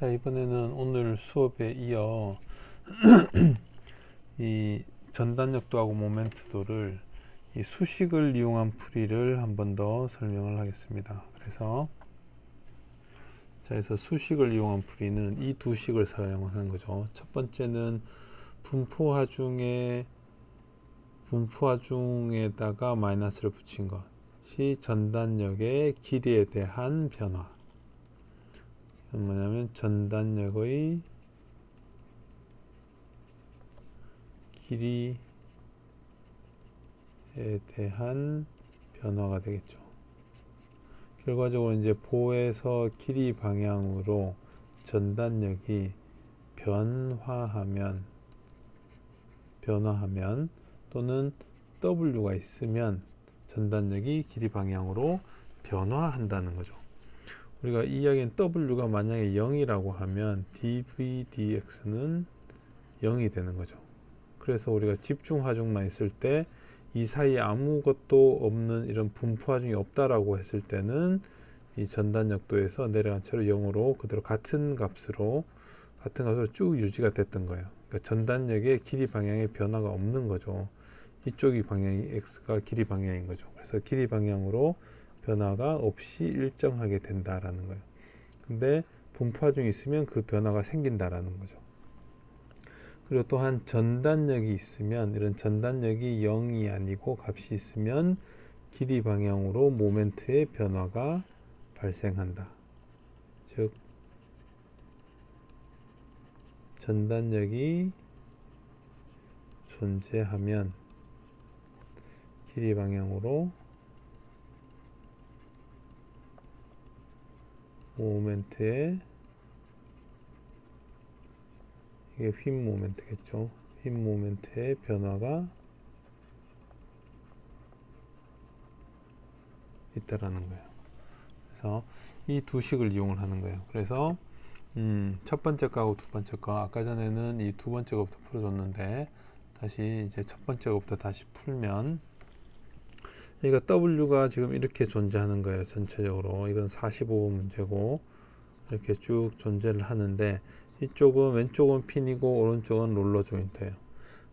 자, 이번에는 오늘 수업에 이어 이 전단력도하고 모멘트도를 이 수식을 이용한 풀이를 한 번 더 설명을 하겠습니다. 그래서 그래서 수식을 이용한 풀이는 이 두 식을 사용하는 거죠. 첫 번째는 분포화중에다가 마이너스를 붙인 것이 전단력의 길이에 대한 변화. 뭐냐면 전단력의 길이에 대한 변화가 되겠죠. 결과적으로 이제 보에서 길이 방향으로 전단력이 변화하면 또는 W가 있으면 전단력이 길이 방향으로 변화한다는 거죠. 우리가 이 이야기는 W가 만약에 0이라고 하면 dV, dx는 0이 되는 거죠. 그래서 우리가 집중하중만 있을 때 이 사이에 아무것도 없는 이런 분포하중이 없다라고 했을 때는 이 전단력도에서 내려간 채로 0으로 그대로 같은 값으로 쭉 유지가 됐던 거예요. 그러니까 전단력의 길이 방향에 변화가 없는 거죠. 이쪽이 방향이 x가 길이 방향인 거죠. 그래서 길이 방향으로 변화가 없이 일정하게 된다라는 거예요. 근데 분포하중이 있으면 그 변화가 생긴다라는 거죠. 그리고 또한 전단력이 있으면 이런 전단력이 0이 아니고 값이 있으면 길이 방향으로 모멘트의 변화가 발생한다. 즉 전단력이 존재하면 길이 방향으로 모멘트의 이게 휨 모멘트겠죠. 휨 모멘트의 변화가 있다라는 거예요. 그래서 이 두 식을 이용을 하는 거예요. 그래서 첫 번째 거하고 두 번째 거 아까 전에는 이 두 번째 거부터 풀어줬는데 다시 이제 첫 번째 거부터 다시 풀면 그러니까 W가 지금 이렇게 존재하는 거예요. 전체적으로 이건 45번 문제고 이렇게 쭉 존재를 하는데 이쪽은 왼쪽은 핀이고 오른쪽은 롤러 조인트예요.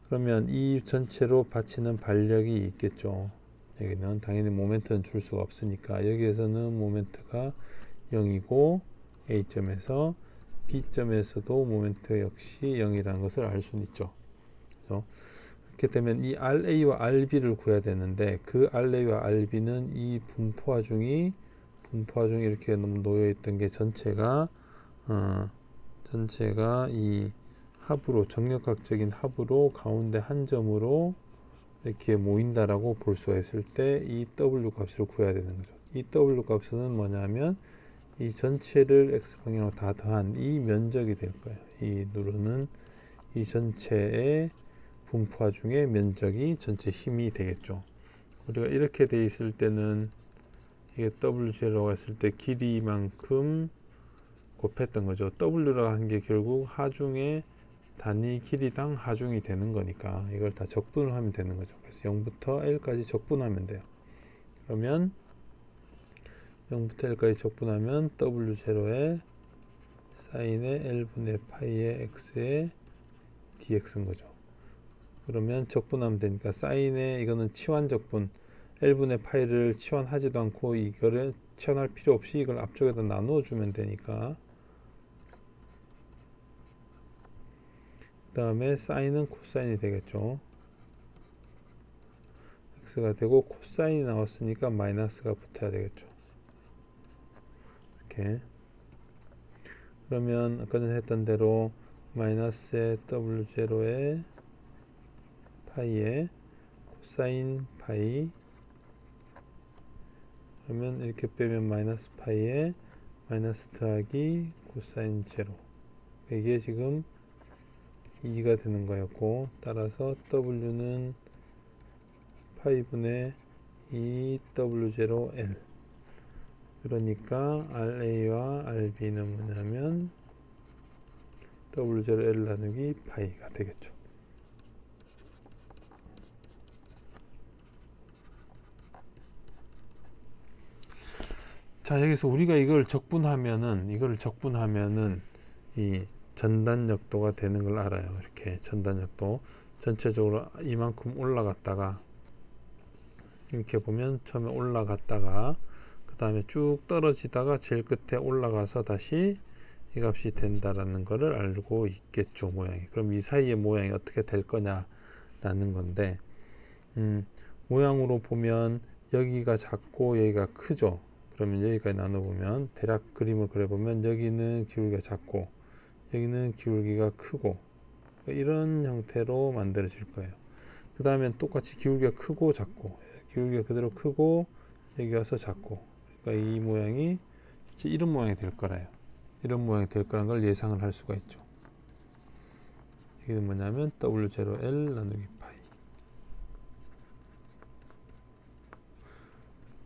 그러면 이 전체로 받치는 발력이 있겠죠. 여기는 당연히 모멘트는 줄 수가 없으니까 여기에서는 모멘트가 0이고 A점에서 B점에서도 모멘트 역시 0이라는 것을 알 수는 있죠. 그렇죠? 그렇게 되면 이 RA와 RB를 구해야 되는데 그 RA와 RB는 이 분포화중이 이렇게 놓여 있던 게 전체가 이 합으로 정력학적인 합으로 가운데 한 점으로 이렇게 모인다라고 볼 수가 있을 때 이 W 값을 구해야 되는 거죠. 이 W 값은 뭐냐면 이 전체를 x 방향으로 다 더한 이 면적이 될 거예요. 이 누르는 이 전체의 분포화중의 면적이 전체 힘이 되겠죠. 우리가 이렇게 돼 있을 때는 이게 W0라고 했을 때 길이만큼 곱했던 거죠. W라고 한 게 결국 하중의 단위 길이당 하중이 되는 거니까 이걸 다 적분을 하면 되는 거죠. 그래서 0부터 L까지 적분하면 돼요. 그러면 0부터 L까지 적분하면 W0의 사인의 L분의 파이의 X의 dx인 거죠. 그러면 적분하면 되니까 사인의 이거는 치환적분 L분의 파이를 치환하지도 않고 이거를 치환할 필요 없이 이걸 앞쪽에다 나누어 주면 되니까 그 다음에 사인은 코사인이 되겠죠. x가 되고 코사인이 나왔으니까 마이너스가 붙어야 되겠죠. 이렇게 그러면 아까 전에 했던 대로 마이너스의 W0의 파이에 코사인 파이 그러면 이렇게 빼면 마이너스 파이에 마이너스 더하기 코사인 제로 이게 지금 2가 되는 거였고 따라서 W는 파이분의 2W0L 그러니까 RA와 RB는 뭐냐면 W0L 나누기 파이가 되겠죠. 자 여기서 우리가 이걸 적분하면은 이 전단역도가 되는 걸 알아요. 이렇게 전단역도 전체적으로 이만큼 올라갔다가 이렇게 보면 처음에 올라갔다가 그 다음에 쭉 떨어지다가 제일 끝에 올라가서 다시 이 값이 된다라는 것을 알고 있겠죠, 모양이. 그럼 이 사이의 모양이 어떻게 될 거냐라는 건데, 모양으로 보면 여기가 작고 여기가 크죠. 그러면 여기까지 나눠보면 대략 그림을 그려보면 여기는 기울기가 작고 여기는 기울기가 크고 이런 형태로 만들어질 거예요. 그 다음에 똑같이 기울기가 크고 작고 기울기가 그대로 크고 여기 와서 작고, 그러니까 이 모양이 이런 모양이 될 거라요. 이런 모양이 될 거라는 걸 예상을 할 수가 있죠. 이게 뭐냐면 W0L 나누기 파이.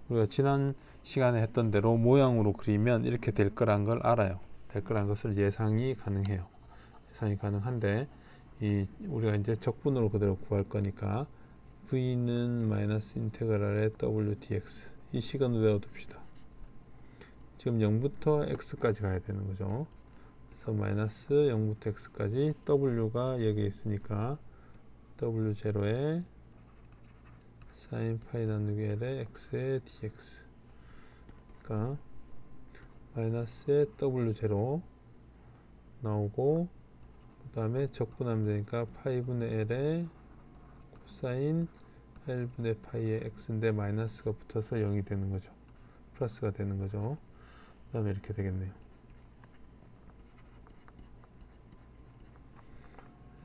우리가 지난 시간에 했던 대로 모양으로 그리면 이렇게 될 거란 걸 알아요. 될 거란 것을 예상이 가능해요. 예상이 가능한데 우리가 이제 적분으로 그대로 구할 거니까 V는 마이너스 인테그랄의 W dx, 이 식은 외워둡시다. 지금 0부터 x까지 가야 되는 거죠. 그래서 마이너스 0부터 x까지 W가 여기 있으니까 W0에 sin 파이 나누기 L의 x의 dx, 그러니까 마이너스의 W0 나오고 그 다음에 적분하면 되니까 파이분의 L의 코사인 L분의 파이의 x인데 마이너스가 붙어서 0이 되는 거죠. 플러스가 되는 거죠. 그 다음에 이렇게 되겠네요.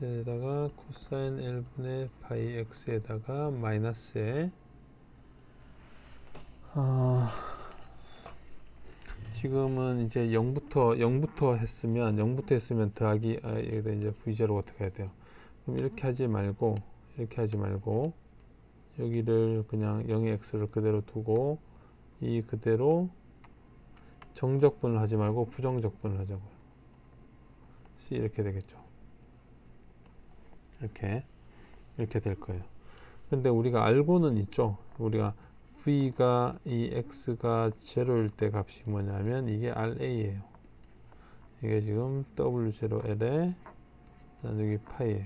여기다가 코사인 L분의 파이 x에다가 마이너스에 지금은 이제 0부터 했으면 더하기 여기다 이제 V0 어떻게 해야 돼요? 그럼 이렇게 하지 말고 여기를 그냥 0의 x를 그대로 두고 이 그대로 정적분을 하지 말고 부정적분을 하자고요. C 이렇게 되겠죠. 이렇게 될 거예요. 근데 우리가 알고는 있죠. 우리가 V가 이 X가 제로일 때 값이 뭐냐면 이게 RA예요. 이게 지금 W0L에 나누기 파이예요.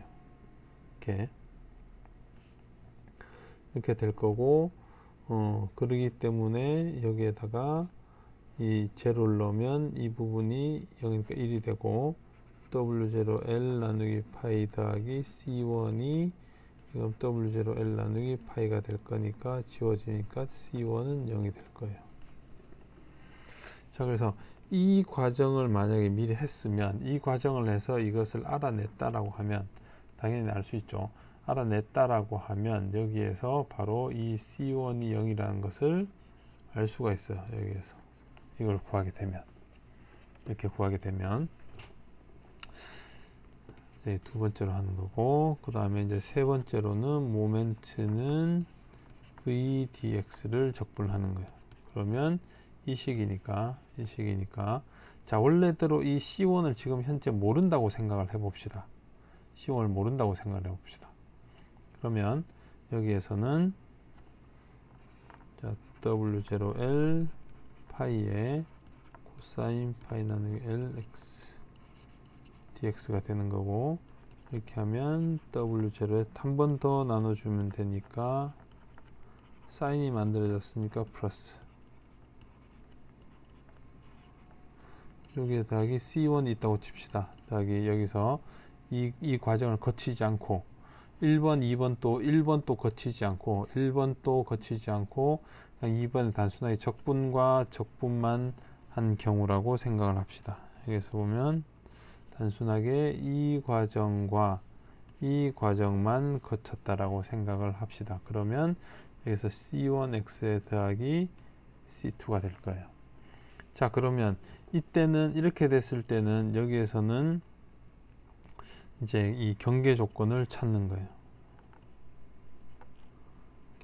이렇게 될 거고, 그러기 때문에 여기에다가 이 제로를 넣으면 이 부분이 0이니까 1이 되고, W0L 나누기 파이 더하기 C1이 지금 W0L 나누기 파이가 될 거니까 지워지니까 C1은 0이 될 거예요. 자, 그래서 이 과정을 만약에 미리 했으면, 이 과정을 해서 이것을 알아냈다라고 하면 당연히 알 수 있죠. 알아냈다라고 하면 여기에서 바로 이 C1이 0이라는 것을 알 수가 있어요. 여기에서 이걸 구하게 되면, 이렇게 구하게 되면 두 번째로 하는 거고, 그 다음에 이제 세 번째로는 모멘트는 V dx를 적분하는 거예요. 그러면 이 식이니까 자, 원래대로 이 C1을 지금 현재 모른다고 생각을 해봅시다. C1을 모른다고 생각을 해봅시다. 그러면 여기에서는 자, W0L 파이에 코사인 파이 나누기 LX dx가 되는 거고, 이렇게 하면 W0에 한 번 더 나눠주면 되니까 사인이 만들어졌으니까 플러스, 여기에 더하기 C1이 있다고 칩시다. 더하기 여기서 이 과정을 거치지 않고 1번 또 거치지 않고 1번 또 거치지 않고 그냥 2번에 단순하게 적분과 적분만 한 경우라고 생각을 합시다. 여기서 보면 단순하게 이 과정과 이 과정만 거쳤다라고 생각을 합시다. 그러면 여기서 C1x에 더하기 C2가 될 거예요. 자, 그러면 이때는 이렇게 됐을 때는 여기에서는 이제 이 경계 조건을 찾는 거예요.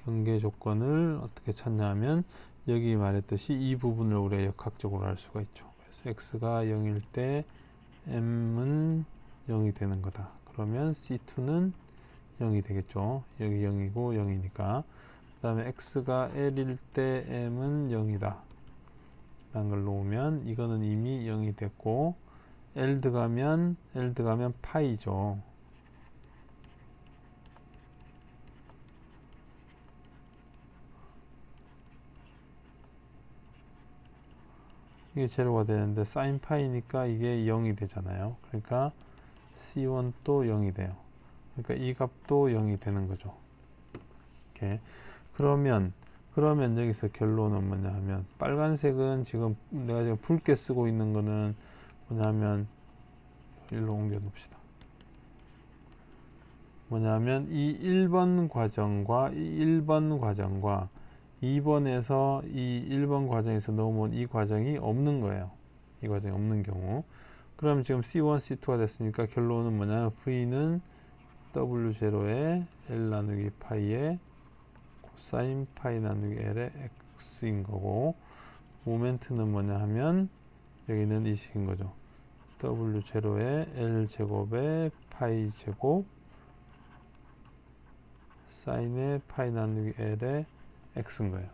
경계 조건을 어떻게 찾냐면 여기 말했듯이 이 부분을 우리가 역학적으로 알 수가 있죠. 그래서 x가 0일 때 m은 0이 되는 거다. 그러면 C2는 0이 되겠죠. 여기 0이고 0이니까. 그 다음에 x가 L일 때 m은 0이다 라는 걸 놓으면 이거는 이미 0이 됐고, L 들어가면 파이죠. 이게 제로가 되는데 사인 파이니까 이게 0이 되잖아요. 그러니까 C1 또 0이 돼요. 그러니까 이 값도 0이 되는 거죠. 이렇게. 그러면 여기서 결론은 뭐냐 하면, 빨간색은 지금 내가 지금 붉게 쓰고 있는 거는 뭐냐면, 일로 옮겨 놓읍시다. 뭐냐면 이 1번 과정과 2번에서 이 1번 과정에서 넘어온 이 과정이 없는 거예요. 이 과정이 없는 경우. 그럼 지금 C1, C2가 됐으니까 결론은 뭐냐면 V는 W0에 L 나누기 파이에 코사인 파이 나누기 L의 X인 거고, 모멘트는 뭐냐 하면 여기는 이 식인 거죠. W0에 L 제곱에 파이 제곱 사인의 파이 나누기 L의 X인 거예요.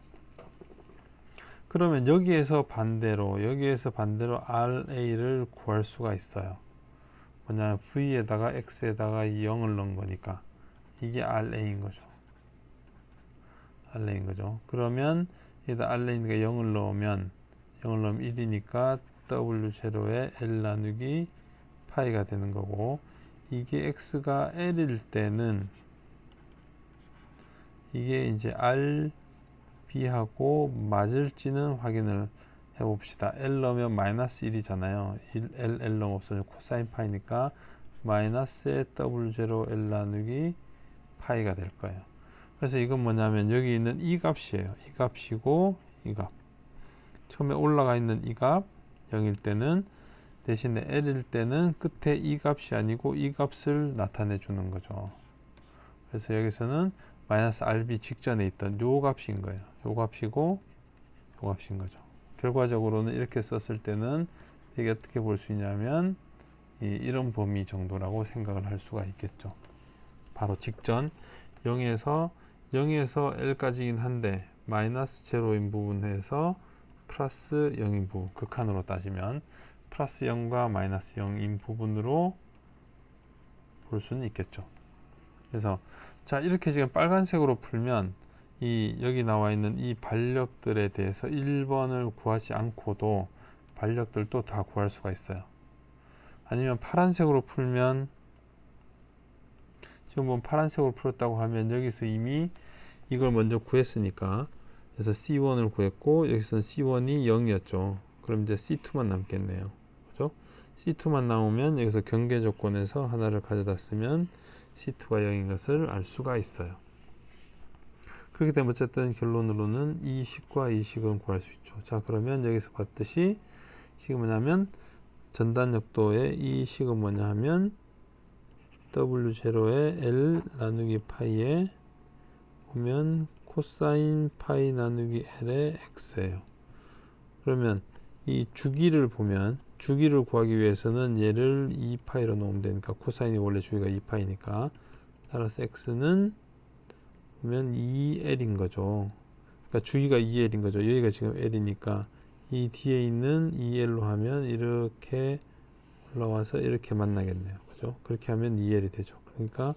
그러면 여기에서 반대로 RA를 구할 수가 있어요. 뭐냐, V에다가 X에다가 0을 넣은 거니까 이게 RA인 거죠. 그러면 여기다 RA니까 0을 넣으면 1이니까 W0에 L 나누기 파이가 되는 거고, 이게 X가 L일 때는 이게 이제 RB하고 맞을지는 확인을 해봅시다. L 넣으면 마이너스 1이잖아요. L 넣으면 없어져 코사인 파이니까 마이너스의 W0 L 나누기 파이가 될 거예요. 그래서 이건 뭐냐면 여기 있는 이 값이에요. 이 값이고 이 값. 처음에 올라가 있는 이 값 0일 때는, 대신에 L일 때는 끝에 이 값이 아니고 이 값을 나타내 주는 거죠. 그래서 여기서는 마이너스 RB 직전에 있던 요 값인 거예요. 요 값이고 요 값인 거죠. 결과적으로는 이렇게 썼을 때는 이게 어떻게 볼 수 있냐면 이런 범위 정도라고 생각을 할 수가 있겠죠. 바로 직전 0에서 L까지긴 한데 마이너스 제로인 부분에서 플러스 0인 부분, 극한으로 따지면 플러스 0과 마이너스 0인 부분으로 볼 수는 있겠죠. 그래서 자, 이렇게 지금 빨간색으로 풀면 여기 나와 있는 이 반력들에 대해서 1번을 구하지 않고도 반력들도 다 구할 수가 있어요. 아니면 파란색으로 풀면, 지금 보면 파란색으로 풀었다고 하면 여기서 이미 이걸 먼저 구했으니까, 그래서 C1을 구했고 여기서는 C1이 0이었죠. 그럼 이제 C2만 남겠네요. 그죠? C2만 나오면 여기서 경계 조건에서 하나를 가져다 쓰면 C2가 0인 것을 알 수가 있어요. 그렇기 때문에 어쨌든 결론으로는 이 식과 이 식은 구할 수 있죠. 자, 그러면 여기서 봤듯이 식은 뭐냐면, 전단역도의 이 식은 뭐냐 하면 W0에 L 나누기 파이에 보면 코사인 파이 나누기 L의 X예요. 그러면 이 주기를 보면, 주기를 구하기 위해서는 얘를 2파이로 놓으면 되니까, 코사인이 원래 주기가 2파이니까, 따라서 X는 보면 2L인 거죠. 그러니까 주기가 2L인 거죠. 여기가 지금 L이니까 이 뒤에 있는 2L로 하면 이렇게 올라와서 이렇게 만나겠네요. 그죠? 그렇게 하면 2L이 되죠. 그러니까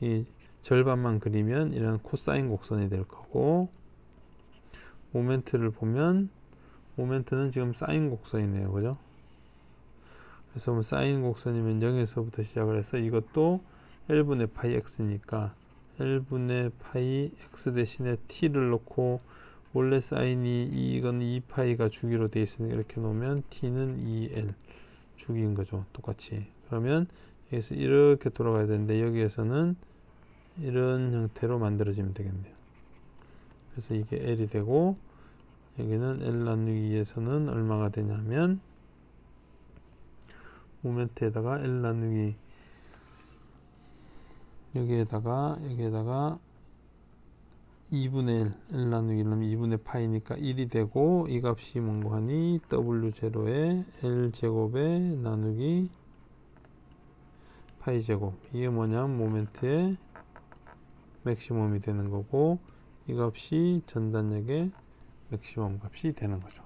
이 절반만 그리면 이런 코사인 곡선이 될 거고, 모멘트를 보면 모멘트는 지금 사인 곡선이네요. 그죠? 그래서 사인 곡선이면 0에서부터 시작을 해서 이것도 L분의 파이 X니까 L분의 파이 X 대신에 T를 넣고, 원래 사인이 이건 2파이가 주기로 되어 있으니까 이렇게 놓으면 T는 2L 주기인 거죠. 똑같이. 그러면 여기서 이렇게 돌아가야 되는데 여기에서는 이런 형태로 만들어지면 되겠네요. 그래서 이게 L이 되고, 여기는 L 나누기 2에서는 얼마가 되냐면, 모멘트에다가 L 나누기 여기에다가 2분의 L 나누기 1 하면 2분의 파이니까 1이 되고, 이 값이 뭔고 하니 W0에 L 제곱에 나누기 파이 제곱, 이게 뭐냐면 모멘트의 맥시멈이 되는 거고, 이 값이 전단력의 맥시멈 값이 되는 거죠.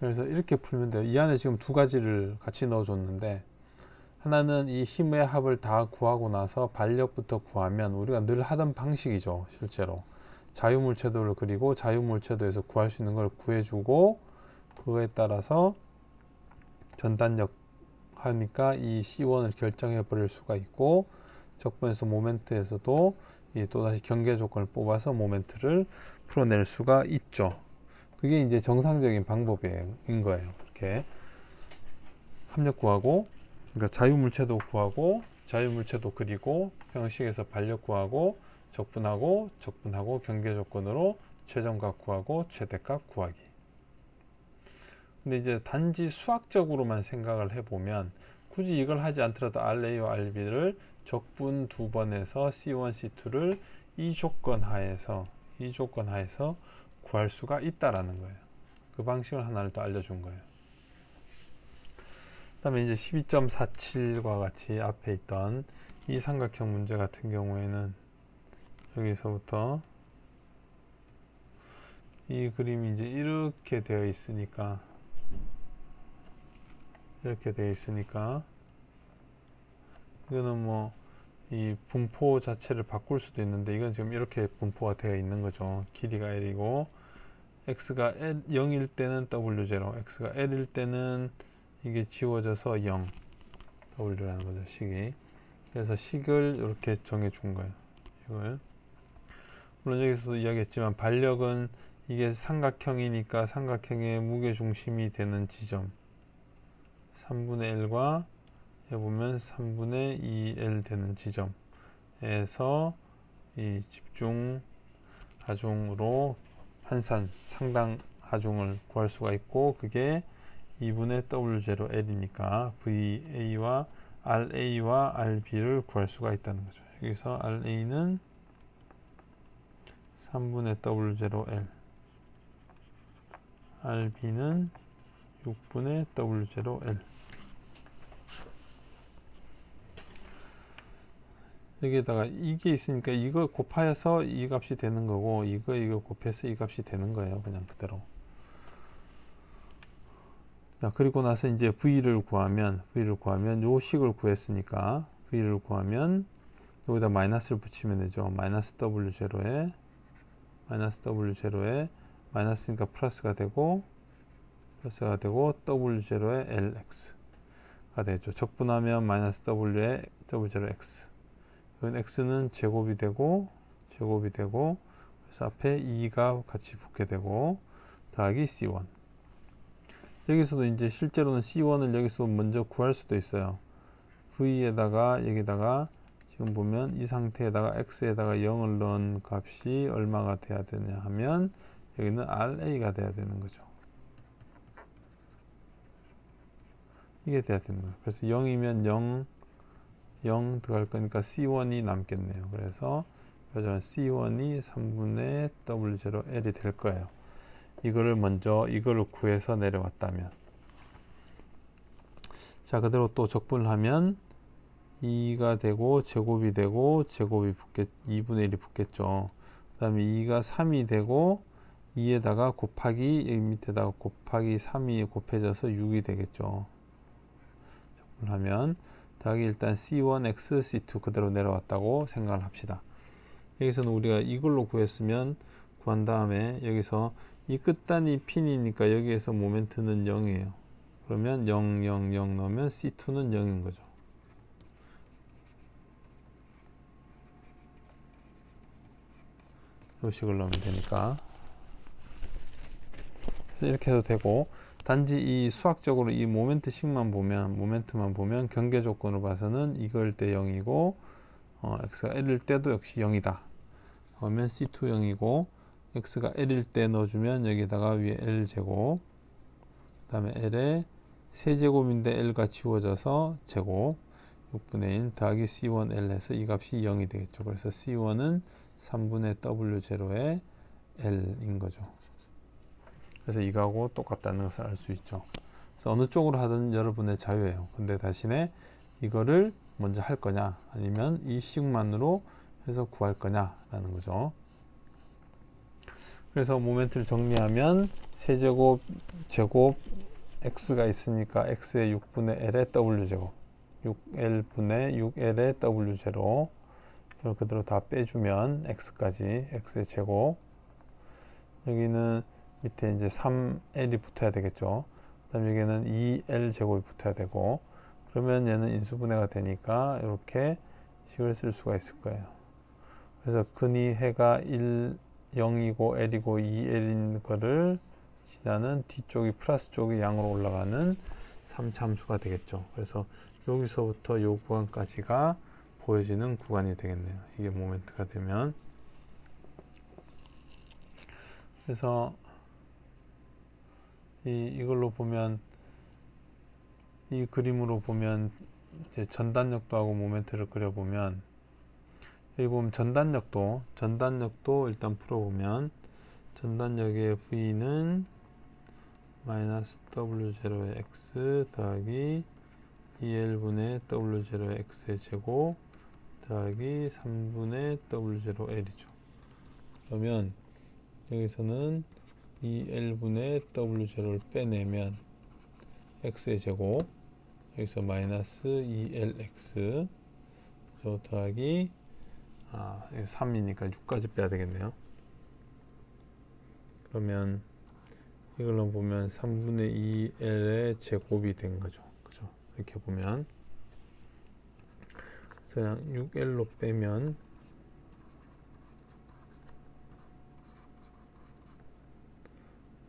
그래서 이렇게 풀면 돼요. 이 안에 지금 두 가지를 같이 넣어줬는데, 하나는 이 힘의 합을 다 구하고 나서 반력부터 구하면 우리가 늘 하던 방식이죠. 실제로 자유물체도를 그리고 자유물체도에서 구할 수 있는 걸 구해주고, 그거에 따라서 전단력 하니까 이 C1을 결정해 버릴 수가 있고, 적분에서 모멘트에서도 이 또다시 경계 조건을 뽑아서 모멘트를 풀어낼 수가 있죠. 그게 이제 정상적인 방법인 거예요. 이렇게 합력 구하고, 그러니까 자유물체도 구하고, 자유물체도 그리고, 형식에서 반력 구하고, 적분하고, 적분하고, 경계 조건으로 최종값 구하고, 최대값 구하기. 근데 이제 단지 수학적으로만 생각을 해보면, 굳이 이걸 하지 않더라도 RA와 RB를 적분 두 번에서 C1, C2를 이 조건 하에서 구할 수가 있다라는 거예요. 그 방식을 하나를 더 알려준 거예요. 그 다음에 이제 12.47과 같이 앞에 있던 이 삼각형 문제 같은 경우에는 여기서부터 이 그림이 이제 이렇게 되어 있으니까 이거는 뭐 이 분포 자체를 바꿀 수도 있는데, 이건 지금 이렇게 분포가 되어 있는 거죠. 길이가 L이고 x가 0일 때는 W0, x가 L일 때는 이게 지워져서 0 W라는 거죠. 식이. 그래서 식을 이렇게 정해 준 거예요. 이걸. 물론 여기서도 이야기했지만 반력은 이게 삼각형이니까 삼각형의 무게중심이 되는 지점 3분의 L과 여기 보면 3분의 2L 되는 지점에서 이 집중 하중으로 한산 상당 하중을 구할 수가 있고, 그게 2분의 W0 L이니까 VA와 RA와 RB를 구할 수가 있다는 거죠. 여기서 RA는 3분의 W0 L, RB는 6분의 W0 L. 여기에다가 이게 있으니까 이거 곱하여서 이 값이 되는 거고, 이거 곱해서 이 값이 되는 거예요. 그냥 그대로. 자, 그리고 나서 이제 V를 구하면 요 식을 구했으니까 V를 구하면 여기다 마이너스를 붙이면 되죠. 마이너스 W0에 마이너스니까 플러스가 되고 W0에 LX가 되죠. 적분하면 마이너스 W에 W0 X. 여기 x는 제곱이 되고 그래서 앞에 2가 같이 붙게 되고 더하기 C1. 여기서도 이제 실제로는 C1을 여기서 먼저 구할 수도 있어요. V에다가 여기다가 지금 보면 이 상태에다가 x에다가 0을 넣은 값이 얼마가 돼야 되냐 하면 여기는 RA가 돼야 되는 거죠. 이게 돼야 되는 거예요. 그래서 0이면 0 들어갈 거니까 C1이 남겠네요. 그래서 C1이 3분의 W0 L이 될 거예요. 이거를 구해서 내려왔다면. 자, 그대로 또 적분을 하면 2가 되고 제곱이 되고 2분의 1이 붙겠죠. 그 다음에 2가 3이 되고 2에다가 곱하기 여기 밑에다가 곱하기 3이 곱해져서 6이 되겠죠. 적분을 하면 더하기 일단 C1X, C2 그대로 내려왔다고 생각을 합시다. 여기서는 우리가 이걸로 구했으면 구한 다음에 여기서 이 끝단이 핀이니까 여기에서 모멘트는 0이에요. 그러면 0, 0, 0 넣으면 C2는 0인 거죠. 요 식을 넣으면 되니까. 그래서 이렇게 해도 되고, 단지 이 수학적으로 이 모멘트만 보면 경계 조건으로 봐서는 이걸 때 0이고 x가 L일 때도 역시 0이다. 그러면 C2 0이고 x가 L일 때 넣어주면 여기다가 위에 L제곱, 그 다음에 L에 세제곱인데 L가 지워져서 제곱 6분의 1 더하기 C1 L 해서 이 값이 0이 되겠죠. 그래서 C1은 3분의 W0의 L인 거죠. 그래서 이거하고 똑같다는 것을 알 수 있죠. 그래서 어느 쪽으로 하든 여러분의 자유예요. 근데 대신에 이거를 먼저 할 거냐 아니면 이 식만으로 해서 구할 거냐라는 거죠. 그래서 모멘트를 정리하면 세제곱 제곱 x가 있으니까 x의 6분의 l의 w제곱 6l분의 6l의 w제로 이걸 그대로 다 빼주면 x까지 x의 제곱 여기는 밑에 이제 3l이 붙어야 되겠죠. 그 다음 여기에는 2l 제곱이 붙어야 되고 그러면 얘는 인수분해가 되니까 이렇게 식을 쓸 수가 있을 거예요. 그래서 근이 해가 0이고 l이고 2l인 거를 지나는 뒤쪽이 플러스 쪽이 양으로 올라가는 3차 함수가 되겠죠. 그래서 여기서부터 요 구간까지가 보여지는 구간이 되겠네요. 이게 모멘트가 되면. 그래서 이걸로 보면 이 그림으로 보면 이제 전단력도 하고 모멘트를 그려보면 여기 보면 전단력도 일단 풀어보면 전단력의 V는 마이너스 W0의 X 더하기 2L분의 W0의 X의 제곱 더하기 3분의 W0L이죠. 그러면 여기서는 2L분의 W0를 빼내면 X의 제곱 여기서 마이너스 2LX 더하기 3이니까 6까지 빼야 되겠네요. 그러면 이걸로 보면 3분의 2L의 제곱이 된 거죠. 그죠? 이렇게 보면 그래서 그냥 6L로 빼면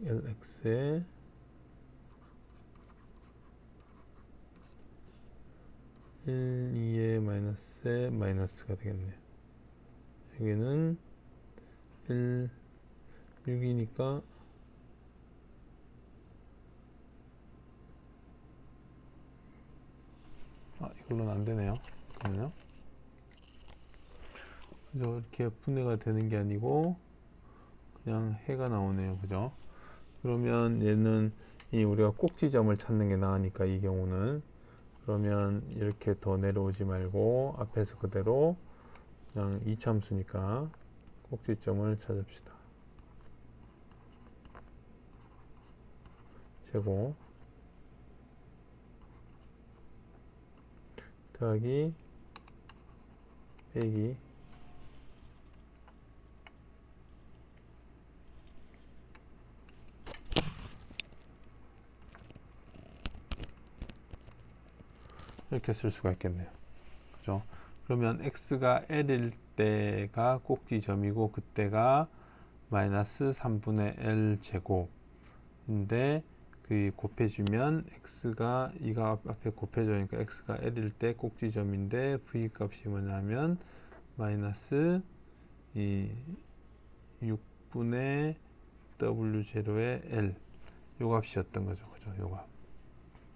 LX에 1, 2의 마이너스에 마이너스가 되겠네요. 여기는 1, 6이니까 이걸로는 안 되네요. 그러면요. 그래서 이렇게 분해가 되는 게 아니고 그냥 해가 나오네요. 그죠? 그러면 얘는 우리가 꼭지점을 찾는 게 나으니까 이 경우는 그러면 이렇게 더 내려오지 말고 앞에서 그대로 그냥 이참수니까 꼭지점을 찾읍시다. 제곱 더하기 빼기 이렇게 쓸 수가 있겠네요. 그죠? 그러면 x가 l일 때가 꼭지점이고 그때가 마이너스 3분의 l 제곱인데 그 곱해주면 x가 이가 앞에 곱해져니까 x가 l일 때 꼭지점인데 v 값이 뭐냐면 마이너스 이 6분의 w0의 l 요 값이었던 거죠. 그죠? 요 값.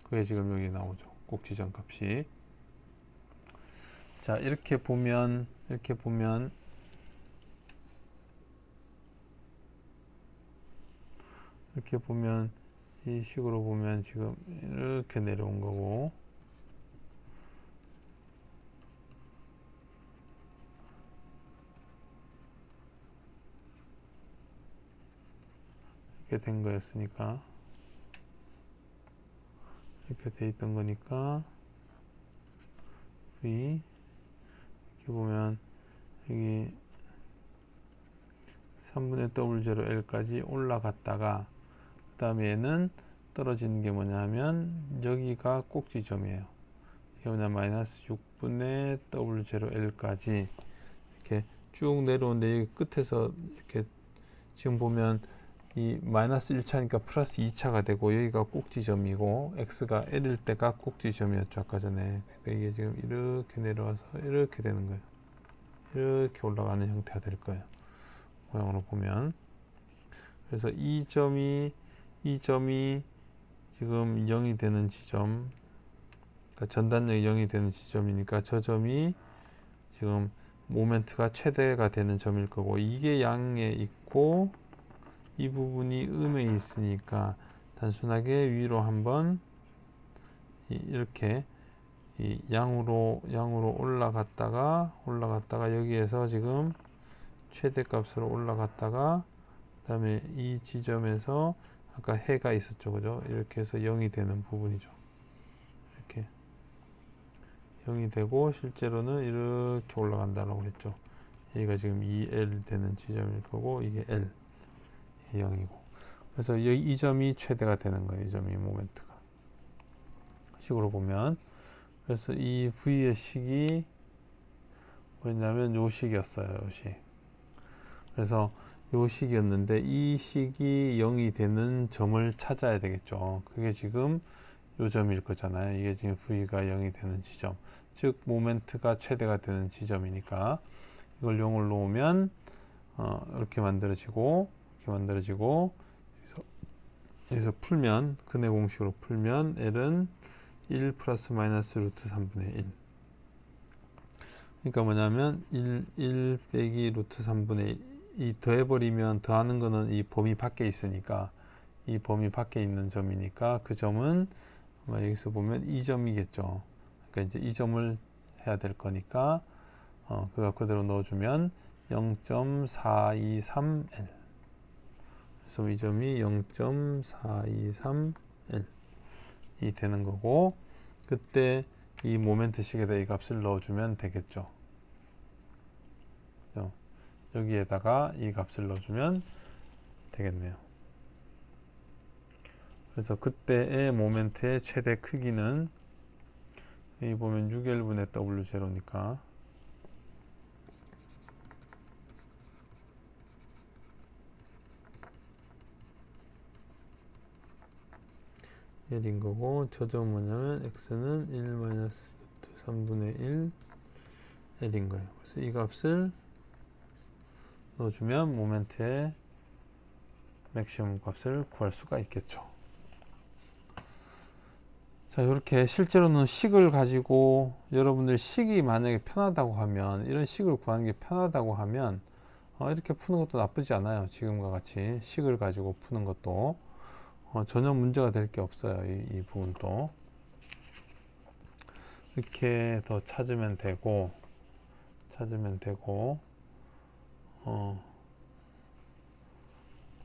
그게 지금 여기 나오죠. 꼭지점 값이. 자, 이렇게 보면 이 식으로 보면 지금 이렇게 내려온 거고 이렇게 된 거였으니까 이렇게 돼 있던 거니까 V 이렇게 보면 여기 3분의 W0L까지 올라갔다가 그 다음에 얘는 떨어지는 게 뭐냐면 여기가 꼭지점이에요. 이게 뭐냐 마이너스 6분의 W0L까지 이렇게 쭉 내려오는데 여기 끝에서 이렇게 지금 보면 이 마이너스 1차니까 플러스 2차가 되고 여기가 꼭지점이고 x가 l일 때가 꼭지점이었죠. 아까 전에. 그러니까 이게 지금 이렇게 내려와서 이렇게 되는 거예요. 이렇게 올라가는 형태가 될 거예요. 모양으로 보면. 그래서 이 점이 지금 0이 되는 지점 그러니까 전단력이 0이 되는 지점이니까 저 점이 지금 모멘트가 최대가 되는 점일 거고 이게 양에 있고 이 부분이 음에 있으니까 단순하게 위로 한번 이렇게 이 양으로 올라갔다가 여기에서 지금 최대값으로 올라갔다가 다음에 이 지점에서 아까 해가 있었죠, 그죠? 이렇게 해서 0이 되는 부분이죠. 이렇게 0이 되고 실제로는 이렇게 올라간다라고 했죠. 여기가 지금 2L 되는 지점일 거고 이게 L 0이고, 그래서 이 점이 최대가 되는 거예요. 이 점이 모멘트가 식으로 보면. 그래서 이 V의 식이 뭐냐면 요 식이었어요. 요 식. 그래서 요 식이었는데 이 식이 0이 되는 점을 찾아야 되겠죠. 그게 지금 요 점일 거잖아요. 이게 지금 V가 0이 되는 지점, 즉 모멘트가 최대가 되는 지점이니까 이걸 0을 놓으면 이렇게 만들어지고 여기서 풀면, 근해 공식으로 풀면 L은 1 플러스 마이너스 루트 3분의 1. 그러니까 뭐냐면 1 빼기 루트 3분의 2 더해버리면, 더하는 거는 이 범위 밖에 있으니까, 이 범위 밖에 있는 점이니까 그 점은 여기서 보면 이 점이겠죠. 그러니까 이제 이 점을 해야 될 거니까 그거 그대로 넣어주면 0.423L. 그래서 이 점이 0.423L 이 되는 거고, 그때 이 모멘트 식에다 이 값을 넣어주면 되겠죠. 여기에다가 이 값을 넣어주면 되겠네요. 그래서 그때의 모멘트의 최대 크기는 여기 보면 6L분의 W0니까 L인 거고, 저 점은 뭐냐면 X는 1 마이너스 루트 3분의 1 L인 거예요. 그래서 이 값을 넣어주면 모멘트의 맥시멈 값을 구할 수가 있겠죠. 자, 이렇게 실제로는 식을 가지고 여러분들 식이 만약에 편하다고 하면, 이런 식을 구하는 게 편하다고 하면 이렇게 푸는 것도 나쁘지 않아요. 지금과 같이 식을 가지고 푸는 것도 전혀 문제가 될 게 없어요. 이 부분도 이렇게 더 찾으면 되고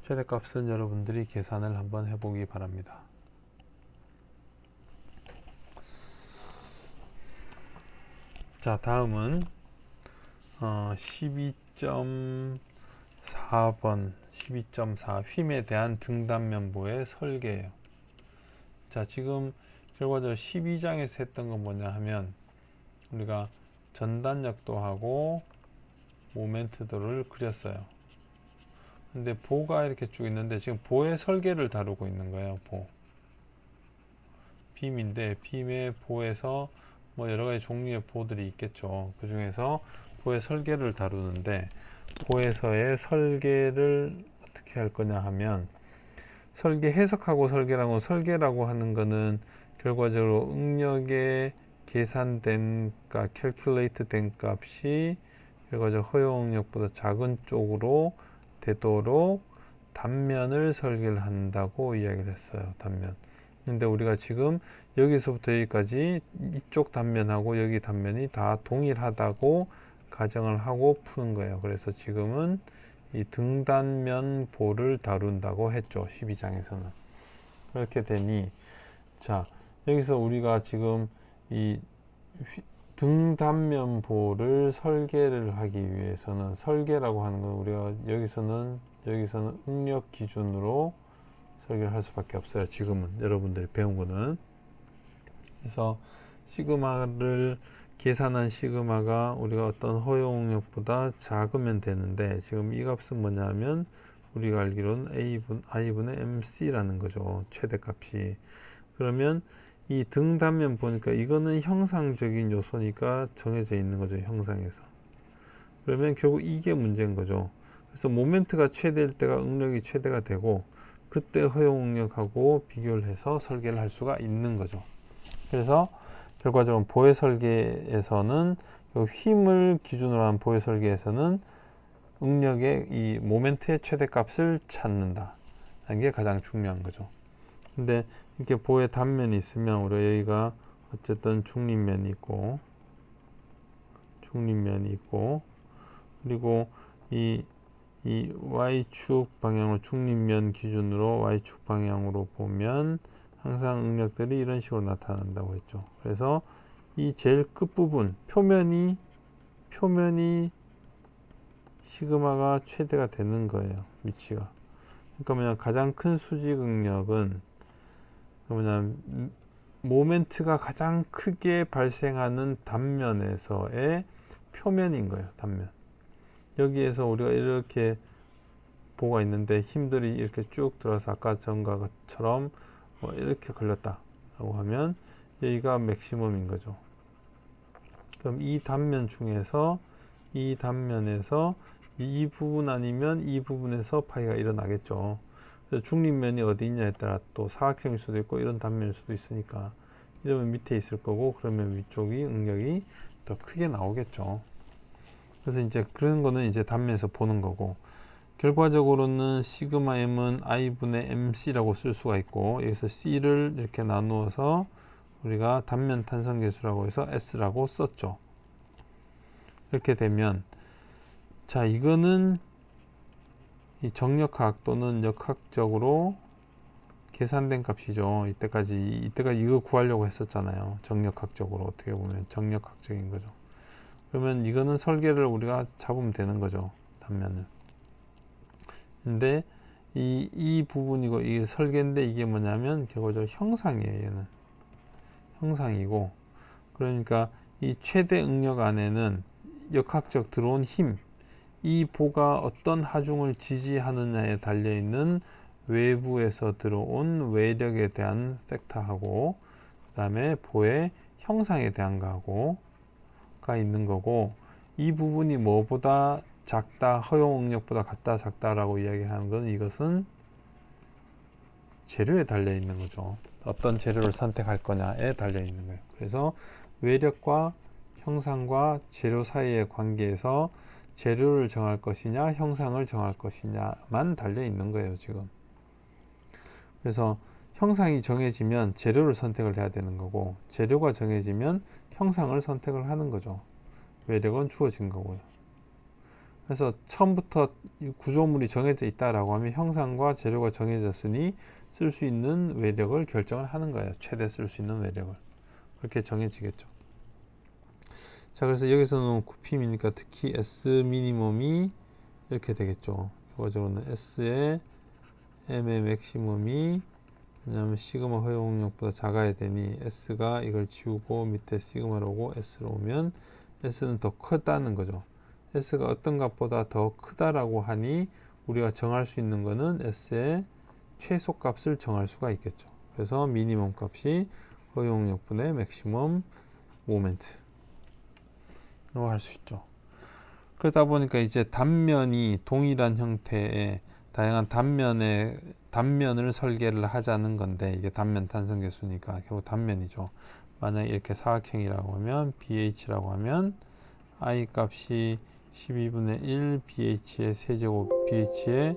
최대값은 여러분들이 계산을 한번 해보기 바랍니다. 자, 다음은 12.4번 12.4 휨에 대한 등단면보의 설계예요. 자, 지금 결과적으로 12장에서 했던 건 뭐냐 하면 우리가 전단력도 하고 모멘트도를 그렸어요. 근데 보가 이렇게 쭉 있는데 지금 보의 설계를 다루고 있는 거예요. 빔인데 빔의 보에서 뭐 여러 가지 종류의 보들이 있겠죠. 그 중에서 보의 설계를 다루는데, 보에서의 설계를 어떻게 할 거냐 하면, 설계 해석하고 설계라고, 설계라고 하는 거는 결과적으로 응력에 계산된 값, calculate 된 값이 결과적 허용 응력보다 작은 쪽으로 되도록 단면을 설계를 한다고 이야기를 했어요. 단면. 근데 우리가 지금 여기서부터 여기까지 이쪽 단면하고 여기 단면이 다 동일하다고 가정을 하고 푸는 거예요. 그래서 지금은 이 등단면 보를 다룬다고 했죠. 12장에서는. 그렇게 되니, 자, 여기서 우리가 지금 이 등단면 보를 설계를 하기 위해서는, 설계라고 하는 건 우리가 여기서는 응력 기준으로 설계를 할 수밖에 없어요. 지금은 여러분들이 배운 거는. 그래서 시그마를 계산한 시그마가 우리가 어떤 허용 응력보다 작으면 되는데, 지금 이 값은 뭐냐면 우리가 알기로는 I분의 MC라는 거죠. 최대값이. 그러면 이 등단면 보니까 이거는 형상적인 요소니까 정해져 있는 거죠. 형상에서. 그러면 결국 이게 문제인 거죠. 그래서 모멘트가 최대일 때가 응력이 최대가 되고, 그때 허용 응력하고 비교를 해서 설계를 할 수가 있는 거죠. 그래서 결과적으로 보의 설계에서는 휨을 기준으로 한 보의 설계에서는 응력의 이 모멘트의 최대값을 찾는다 하는 게 가장 중요한 거죠. 근데 이렇게 보의 단면이 있으면 우리가 여기가 어쨌든 중립면이 있고, 그리고 이 이 Y축 방향으로 중립면 기준으로 Y축 방향으로 보면 항상 응력들이 이런 식으로 나타난다고 했죠. 그래서 이 제일 끝부분 표면이 시그마가 최대가 되는 거예요. 위치가. 그러니까 뭐냐 가장 큰 수직 응력은 뭐냐 모멘트가 가장 크게 발생하는 단면에서의 표면인 거예요. 단면. 여기에서 우리가 이렇게 보가 있는데 힘들이 이렇게 쭉 들어서 아까 전과 것처럼 뭐 이렇게 걸렸다라고 하면 여기가 맥시멈인 거죠. 그럼 이 단면 중에서 이 단면에서 이 부분 아니면 이 부분에서 파이가 일어나겠죠. 그래서 중립면이 어디 있냐에 따라 또 사각형일 수도 있고 이런 단면일 수도 있으니까 이러면 밑에 있을 거고 그러면 위쪽이 응력이 더 크게 나오겠죠. 그래서 이제 그런 거는 이제 단면에서 보는 거고 결과적으로는 시그마 m은 i분의 mc라고 쓸 수가 있고 여기서 c를 이렇게 나누어서 우리가 단면 탄성계수라고 해서 s라고 썼죠. 이렇게 되면 자 이거는 이 정력학 또는 역학적으로 계산된 값이죠. 이때까지 이거 구하려고 했었잖아요. 정력학적으로 어떻게 보면 정력학적인 거죠. 그러면 이거는 설계를 우리가 잡으면 되는 거죠. 단면을. 근데 이 부분이고 이게 설계인데 이게 뭐냐면 결과적으로 형상이에요. 얘는 형상이고 그러니까 이 최대 응력 안에는 역학적 들어온 힘, 이 보가 어떤 하중을 지지하느냐에 달려있는 외부에서 들어온 외력에 대한 팩터하고 그 다음에 보의 형상에 대한 거하고가 있는 거고 이 부분이 뭐보다 작다, 허용 응력보다 같다, 작다라고 이야기하는 건 이것은 재료에 달려 있는 거죠. 어떤 재료를 선택할 거냐에 달려 있는 거예요. 그래서 외력과 형상과 재료 사이의 관계에서 재료를 정할 것이냐, 형상을 정할 것이냐만 달려 있는 거예요, 지금. 그래서 형상이 정해지면 재료를 선택을 해야 되는 거고, 재료가 정해지면 형상을 선택을 하는 거죠. 외력은 주어진 거고요. 그래서 처음부터 구조물이 정해져 있다라고 하면 형상과 재료가 정해졌으니 쓸 수 있는 외력을 결정을 하는 거예요. 최대 쓸 수 있는 외력을. 그렇게 정해지겠죠. 자, 그래서 여기서는 9pm이니까 특히 S 미니멈이 이렇게 되겠죠. 결과적으로는 S의 M의 맥시멈이 왜냐하면 시그마 허용력보다 작아야 되니 S가 이걸 지우고 밑에 시그마로 오고 S로 오면 S는 더 크다는 거죠. S가 어떤 값보다 더 크다라고 하니 우리가 정할 수 있는 거는 S의 최소값을 정할 수가 있겠죠. 그래서 미니멈 값이 허용력분의 맥시멈 모멘트로 할 수 있죠. 그러다 보니까 이제 단면이 동일한 형태의 다양한 단면을 설계를 하자는 건데 이게 단면 탄성계수니까 결국 단면이죠. 만약에 이렇게 사각형이라고 하면 BH라고 하면 I 값이 12분의 1 BH의 세제곱 BH의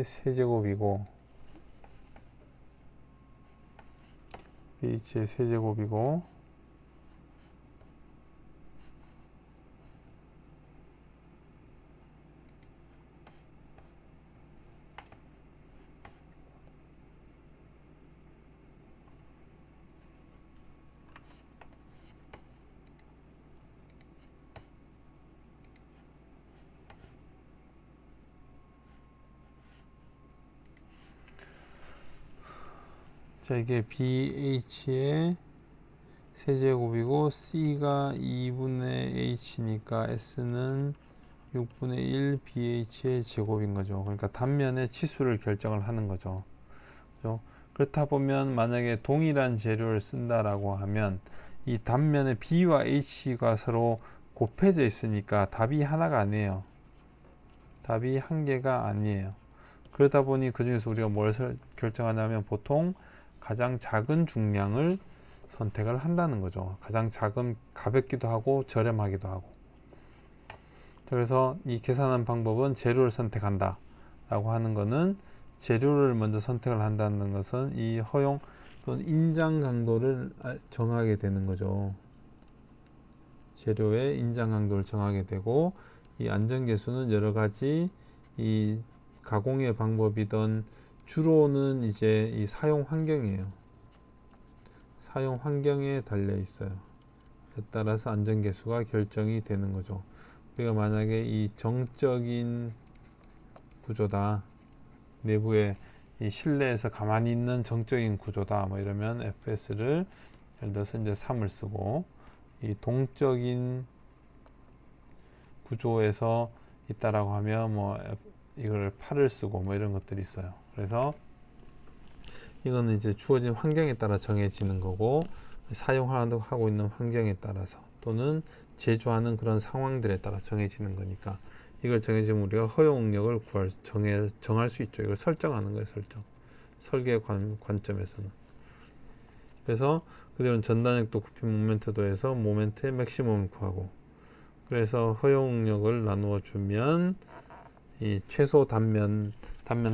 세제곱이고 자 이게 BH의 세제곱이고 C가 2분의 H니까 S는 6분의 1 BH의 제곱인 거죠. 그러니까 단면의 치수를 결정을 하는 거죠. 그렇죠? 그렇다 보면 만약에 동일한 재료를 쓴다라고 하면 이 단면의 B와 H가 서로 곱해져 있으니까 답이 하나가 아니에요. 답이 한 개가 아니에요. 그러다 보니 그 중에서 우리가 뭘 결정하냐면 보통 가장 작은 중량을 선택을 한다는 거죠. 가장 작은 가볍기도 하고 저렴하기도 하고. 그래서 이 계산한 방법은 재료를 선택한다 라고 하는 거는 재료를 먼저 선택을 한다는 것은 이 허용 또는 인장 강도를 정하게 되는 거죠. 재료의 인장 강도를 정하게 되고 이 안전계수는 여러 가지 이 가공의 방법이든 주로는 이제 이 사용 환경이에요. 사용 환경에 달려 있어요. 에 따라서 안전계수가 결정이 되는 거죠. 우리가 만약에 이 정적인 구조다, 내부에 이 실내에서 가만히 있는 정적인 구조다, 뭐 이러면 FS를 예를 들어서 이제 3을 쓰고, 이 동적인 구조에서 있다라고 하면 뭐 이걸 8을 쓰고 뭐 이런 것들이 있어요. 그래서 이거는 이제 주어진 환경에 따라 정해지는 거고, 사용하고 있는 환경에 따라서 또는 제조하는 그런 상황들에 따라 정해지는 거니까, 이걸 정해지면 우리가 허용 응력을 정할 수 있죠. 이걸 설정하는 거예요. 설계 관점에서는. 그래서 그대로는 전단력도 굽힌 모멘트도에서 모멘트의 맥시멈을 구하고, 그래서 허용 응력을 나누어 주면 이 최소 단면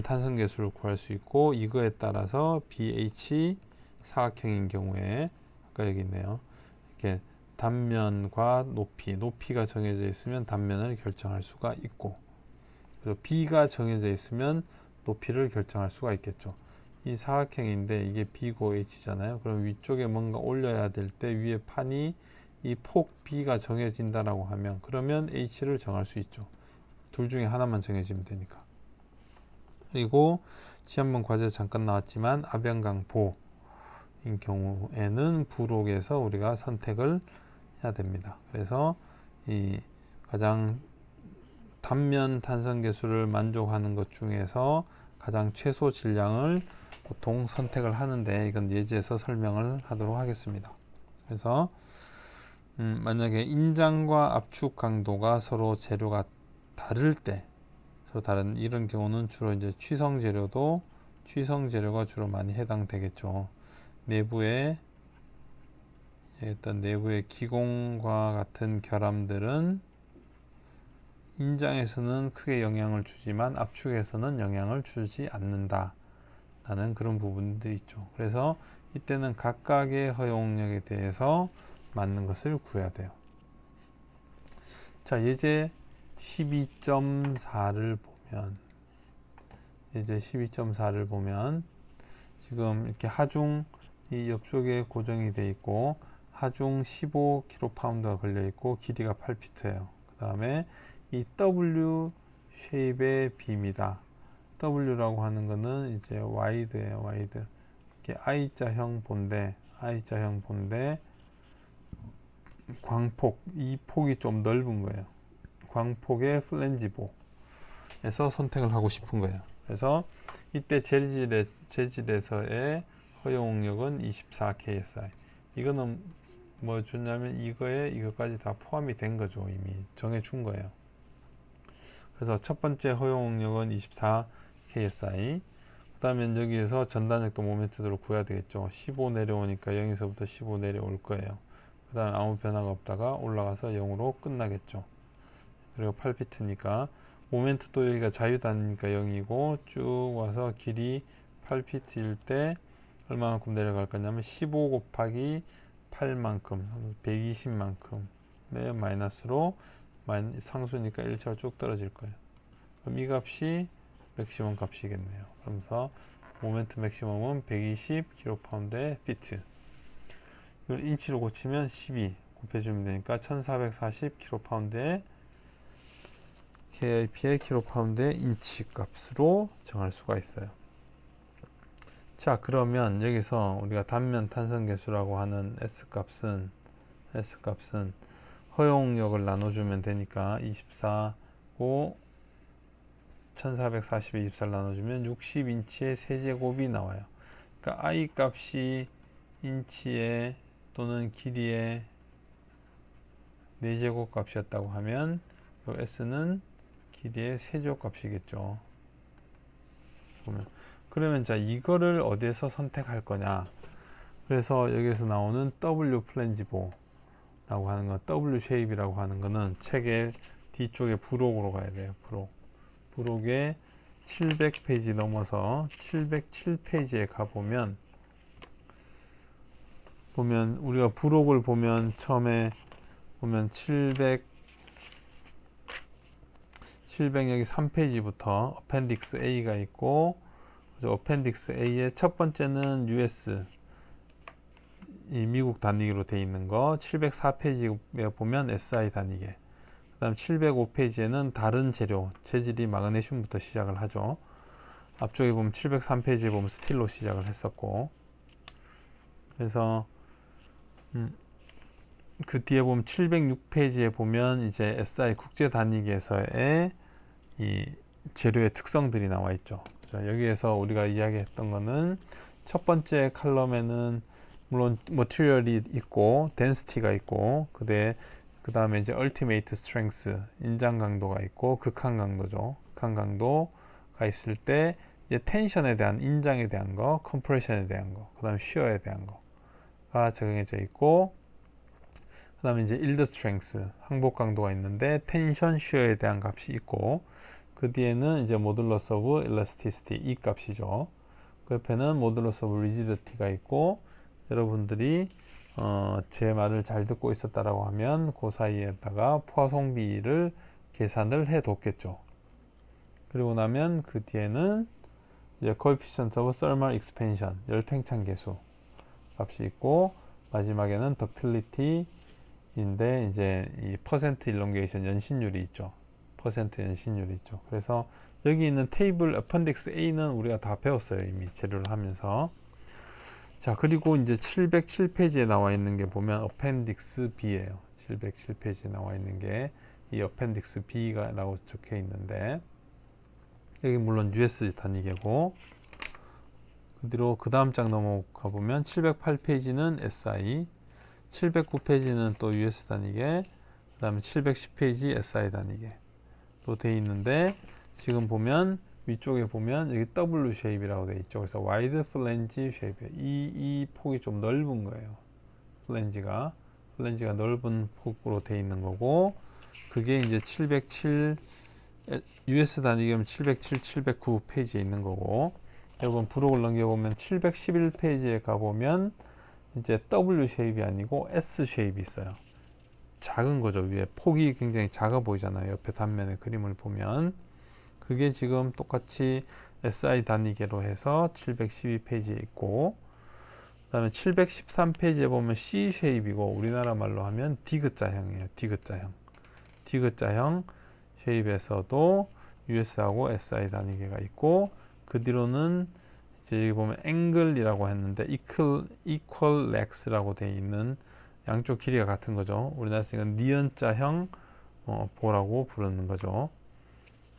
탄성 계수를 구할 수 있고, 이거에 따라서 BH 사각형인 경우에 아까 여기 있네요. 이렇게 단면과 높이가 정해져 있으면 단면을 결정할 수가 있고, 그리고 B가 정해져 있으면 높이를 결정할 수가 있겠죠. 이 사각형인데 이게 B고 H잖아요. 그럼 위쪽에 뭔가 올려야 될 때 위에 판이 이 폭 B가 정해진다라고 하면, 그러면 H를 정할 수 있죠. 둘 중에 하나만 정해지면 되니까. 그리고 지난번 과제에서 잠깐 나왔지만 압연강보인 경우에는 부록에서 우리가 선택을 해야 됩니다. 그래서 이 가장 단면 탄성 계수를 만족하는 것 중에서 가장 최소 질량을 보통 선택을 하는데, 이건 예제에서 설명을 하도록 하겠습니다. 그래서 만약에 인장과 압축 강도가 서로 재료가 다를 때, 서로 다른 이런 경우는 주로 이제 취성 재료가 주로 많이 해당되겠죠. 내부의 기공과 같은 결함들은 인장에서는 크게 영향을 주지만 압축에서는 영향을 주지 않는다 라는 그런 부분들이 있죠. 그래서 이때는 각각의 허용력에 대해서 맞는 것을 구해야 돼요. 자, 예제 12.4를 보면 지금 이렇게 하중 이 옆쪽에 고정이 되어 있고, 하중 15kP가 걸려 있고 길이가 8피트예요. 그 다음에 이 W 쉐입의 빔이다. W라고 하는 거는 이제 와이드예요. 와이드. 이렇게 I자형 본데 광폭, 이 폭이 좀 넓은 거예요. 광폭의 플랜지보에서 선택을 하고 싶은 거예요. 그래서 이때 재질에서의 허용력은 24KSI. 이거는 뭐 주냐면 이거까지 다 포함이 된 거죠. 이미 정해 준 거예요. 그래서 첫 번째 허용력은 24KSI. 그 다음에 여기에서 전단력도 모멘트대로 구해야 되겠죠. 15 내려오니까 0에서부터 15 내려올 거예요. 그 다음에 아무 변화가 없다가 올라가서 0으로 끝나겠죠. 그리고 8피트니까 모멘트도 여기가 자유단이니까 0이고, 쭉 와서 길이 8피트일 때 얼마만큼 내려갈 거냐면 15 곱하기 8만큼 120만큼의 마이너스로 상수니까 1차가 쭉 떨어질 거예요. 그럼 이 값이 맥시멈 값이겠네요. 그러면서 모멘트 맥시멈은 120kP의 피트. 이걸 인치로 고치면 12 곱해주면 되니까 1440kP의 KIP의 kP의 인치 값으로 정할 수가 있어요. 자, 그러면 여기서 우리가 단면 탄성 계수라고 하는 S값은 허용력을 나눠주면 되니까 24고 1440에 24를 나눠주면 60인치의 세제곱이 나와요. 그러니까 I 값이 인치의 또는 길이의 4제곱 값이었다고 하면 이 S는 길이의 세제곱 값이겠죠. 그러면 자, 이거를 어디에서 선택할 거냐. 그래서 여기서 나오는 W 플랜지보라고 하는 건, W 쉐입이라고 하는 거는 책의 뒤쪽에 부록으로 가야 돼요. 부록에 700페이지 넘어서 707페이지에 가보면, 우리가 부록을 보면 처음에 보면 700 여기 3페이지부터 어펜딕스 A가 있고, 어펜딕스 A의 첫 번째는 US, 이 미국 단위계로 되어 있는 거, 704페이지에 보면 SI 단위계, 그 다음 705페이지에는 다른 재료, 재질이 마그네슘부터 시작을 하죠. 앞쪽에 보면 703페이지에 보면 스틸로 시작을 했었고, 그래서 그 뒤에 보면 706페이지에 보면 이제 SI 국제 단위계에서의 이 재료의 특성들이 나와 있죠. 여기에서 우리가 이야기했던 거는 첫 번째 칼럼에는 물론 머티리얼이 있고 덴시티가 있고 그 다음에 이제 ultimate strength 인장 강도가 있고 극한 강도죠. 극한 강도가 있을 때 이제 텐션에 대한 인장에 대한 거, 컴프레션에 대한 거, 그 다음에 쉬어에 대한 거가 적용해져 있고, 그 다음에 이제 yield strength 항복 강도가 있는데 텐션 쉬어에 대한 값이 있고, 그 뒤에는 이제 modulus of elasticity 이 값이죠. 그 옆에는 modulus of rigidity가 있고, 여러분들이 제 말을 잘 듣고 있었다라고 하면 그 사이에다가 포화송비를 계산을 해 뒀겠죠. 그리고 나면 그 뒤에는 이제 coefficient of thermal expansion 열팽창 계수 값이 있고, 마지막에는 ductility인데 이제 이 퍼센트 일롱게이션 연신율이 있죠. 퍼센트 연신율이 있죠. 그래서 여기 있는 테이블 어펜딕스 A는 우리가 다 배웠어요. 이미 재료를 하면서. 자, 그리고 이제 707페이지에 나와 있는 게 보면 어펜딕스 B예요. 707페이지에 나와 있는 게 이 어펜딕스 B가라고 적혀 있는데, 여기 물론 US 단위계고, 그 뒤로 그 다음 장 넘어가 보면 708페이지는 SI, 709페이지는 또 US 단위계, 그 다음에 710페이지 SI 단위계로 되어 있는데, 지금 보면 위쪽에 보면 여기 W 쉐입이라고 되어 있죠. 그래서 와이드 플랜지 쉐입, 이 폭이 좀 넓은 거예요. 플랜지가 넓은 폭으로 되어 있는 거고, 그게 이제 707 US 단위계면 707, 709 페이지에 있는 거고, 여러분 부록을 넘겨보면 711페이지에 가보면 이제 W 쉐입이 아니고 S 쉐입이 있어요. 작은 거죠. 위에 폭이 굉장히 작아 보이잖아요. 옆에 단면에 그림을 보면. 그게 지금 똑같이 SI 단위계로 해서 712페이지에 있고, 그 다음에 713페이지에 보면 C 쉐입이고, 우리나라 말로 하면 디귿자형이에요. 디귿자형 쉐입에서도 US하고 SI 단위계가 있고, 그 뒤로는 이제 여기 보면 앵글이라고 했는데 equal lex라고 되어 있는 양쪽 길이가 같은 거죠. 우리나라에서 이건 니은자형 보라고 부르는 거죠.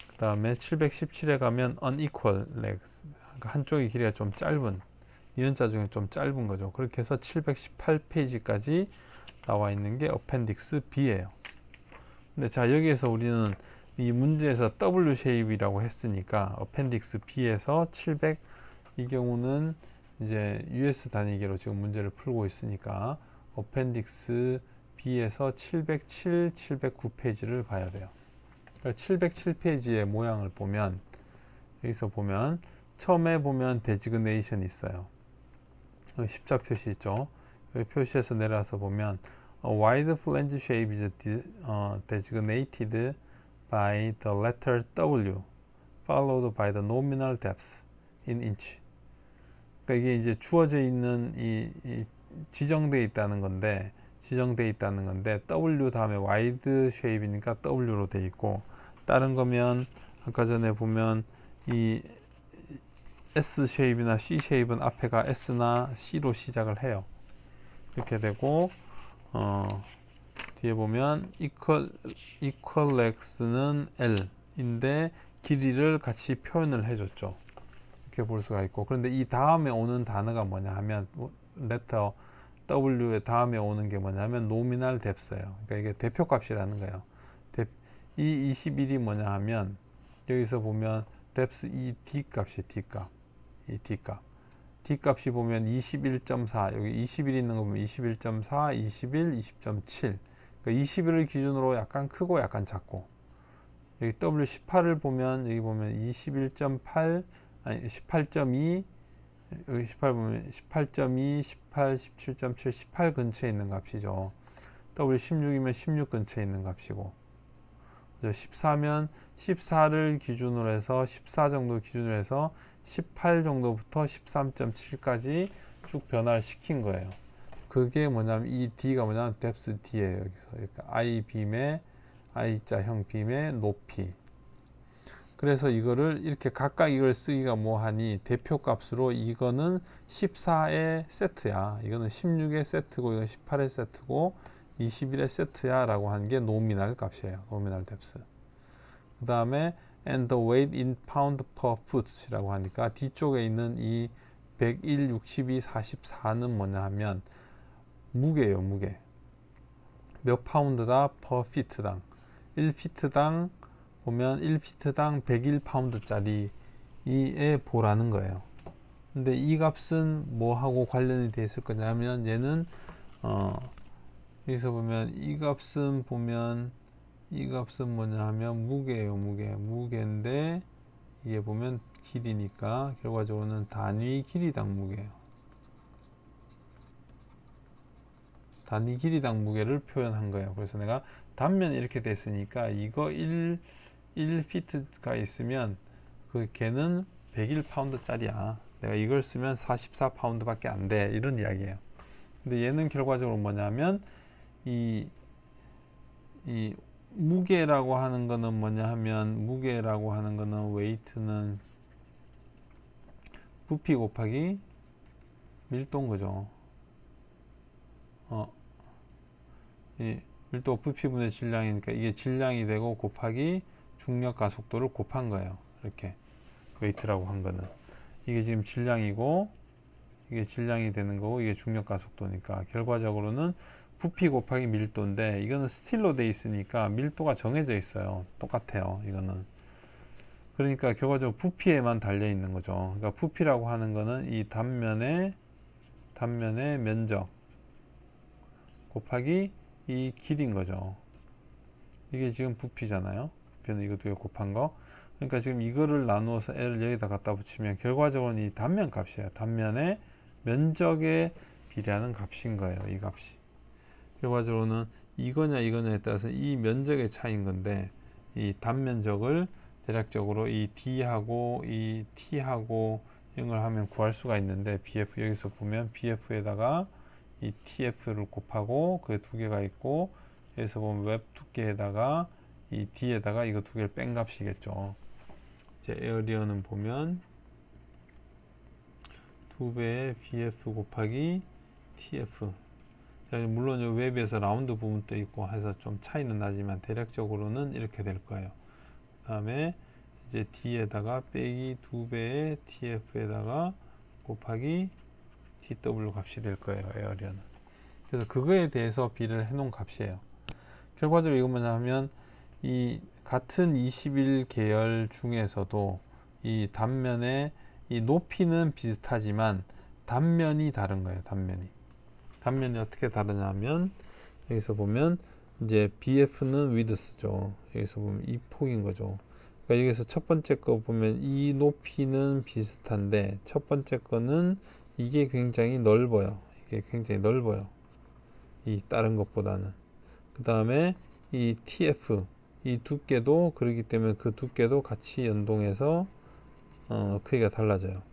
그 다음에 717에 가면 unequal legs, 그러니까 한쪽의 길이가 좀 짧은, 니은자 중에 좀 짧은 거죠. 그렇게 해서 718페이지까지 나와 있는 게 어펜딕스 B예요. 근데 자, 여기에서 우리는 이 문제에서 W 쉐입이라고 했으니까 어펜딕스 B에서 700, 이 경우는 이제 US 단위계로 지금 문제를 풀고 있으니까 어펜딕스 B에서 707, 709페이지를 봐야 돼요. 707페이지의 모양을 보면, 여기서 보면 처음에 보면 데지그네이션이 있어요. 십자 표시 있죠. 여기 표시에서 내려와서 보면 A wide flange shape is designated by the letter W followed by the nominal depth in inch. 그러니까 이게 이제 주어져 있는 이 지정되어 있다는 건데 W 다음에 wide shape이니까 W로 되어 있고, 다른 거면 아까 전에 보면 이 S 쉐입이나 C 쉐입은 앞에가 S나 C로 시작을 해요. 이렇게 되고, 뒤에 보면 equal lex는 L인데 길이를 같이 표현을 해줬죠. 이렇게 볼 수가 있고, 그런데 이 다음에 오는 단어가 뭐냐 하면 레터 W의 다음에 오는 게 뭐냐면 노미널 뎁스예요. 그러니까 이게 대표값이라는 거예요. 이 21이 뭐냐 하면 여기서 보면 뎁스 이 D값이 D값. 이 D값. D값이 보면 21.4, 여기 21 있는 거 보면 21.4, 21, 20.7. 그러니까 21을 기준으로 약간 크고 약간 작고, 여기 W18을 보면 여기 보면 21.8, 아니 18.2, 여기 18 보면 18.2, 18, 17.7, 18 근처에 있는 값이죠. W16이면 16 근처에 있는 값이고, 14면 14를 기준으로 해서 14 정도 기준으로 해서 18 정도부터 13.7까지 쭉 변화를 시킨 거예요. 그게 뭐냐면 이 D가 뭐냐면 depth D예요. 여기서 그러니까 I 빔의 I자형 빔의 높이. 그래서 이거를 이렇게 각각 이걸 쓰기가 뭐하니 대표 값으로 이거는 14의 세트야. 이거는 16의 세트고 이건 18의 세트고 21의 세트야 라고 하는 게 노미널 값이에요. 노미널 뎁스. 그 다음에 and the weight in pound per foot 이라고 하니까 뒤쪽에 있는 이 101, 62, 44는 뭐냐 하면 무게예요. 무게. 몇 파운드다 per feet당. 1피트당 보면 1피트당 101파운드짜리 이에 보라는 거예요. 근데 이 값은 뭐하고 관련이 되어 있을 거냐면 얘는 여기서 보면 이 값은 뭐냐 하면 무게예요. 무게인데 이게 보면 길이니까 결과적으로는 단위 길이당 무게예요. 단위 길이당 무게를 표현한 거예요. 그래서 내가 단면이 이렇게 됐으니까 이거 1피트가 있으면 그 걔는 101파운드짜리야. 내가 이걸 쓰면 44파운드밖에 안 돼. 이런 이야기예요. 근데 얘는 결과적으로 뭐냐면 이 무게라고 하는 거는 뭐냐 하면 무게라고 하는 거는 웨이트는 부피 곱하기 밀도인 거죠. 이 밀도 부피분의 질량이니까 이게 질량이 되고 곱하기 중력 가속도를 곱한 거예요. 이렇게 웨이트라고 한 거는 이게 지금 질량이고 이게 질량이 되는 거고 이게 중력 가속도니까 결과적으로는 부피 곱하기 밀도인데 이거는 스틸로 돼 있으니까 밀도가 정해져 있어요. 똑같아요. 이거는 그러니까 결과적으로 부피에만 달려 있는 거죠. 그러니까 부피라고 하는 거는 이 단면의 면적 곱하기 이 길인 거죠. 이게 지금 부피잖아요. 부피는 이거 두 개 곱한 거. 그러니까 지금 이거를 나누어서 L을 여기다 갖다 붙이면 결과적으로는 이 단면 값이에요. 단면의 면적에 비례하는 값인 거예요. 이 값이. 결과적으로는 이거냐에 따라서 이 면적의 차이인 건데 이 단면적을 대략적으로 이 D하고 이 T하고 이런 걸 하면 구할 수가 있는데 BF 여기서 보면 BF에다가 이 TF를 곱하고 그 두 개가 있고 여기서 보면 웹 두께에다가 이 D에다가 이거 두 개를 뺀 값이겠죠. 이제 에어리어는 보면 2배의 BF 곱하기 TF. 물론 이 웹에서 라운드 부분도 있고 해서 좀 차이는 나지만 대략적으로는 이렇게 될 거예요. 그 다음에 이제 D에다가 빼기 2배의 TF에다가 곱하기 TW 값이 될 거예요. 에어리어는. 그래서 그거에 대해서 비를 해놓은 값이에요. 결과적으로 이건 뭐냐 하면 이 같은 21 계열 중에서도 이 단면의 이 높이는 비슷하지만 단면이 다른 거예요. 단면이 어떻게 다르냐면 여기서 보면 이제 BF는 위드스죠. 여기서 보면 이 폭인 거죠. 그러니까 여기서 첫 번째 거 보면 이 높이는 비슷한데 첫 번째 거는 이게 굉장히 넓어요. 이 다른 것보다는. 그 다음에 이 TF 이 두께도 그렇기 때문에 그 두께도 같이 연동해서 크기가 달라져요.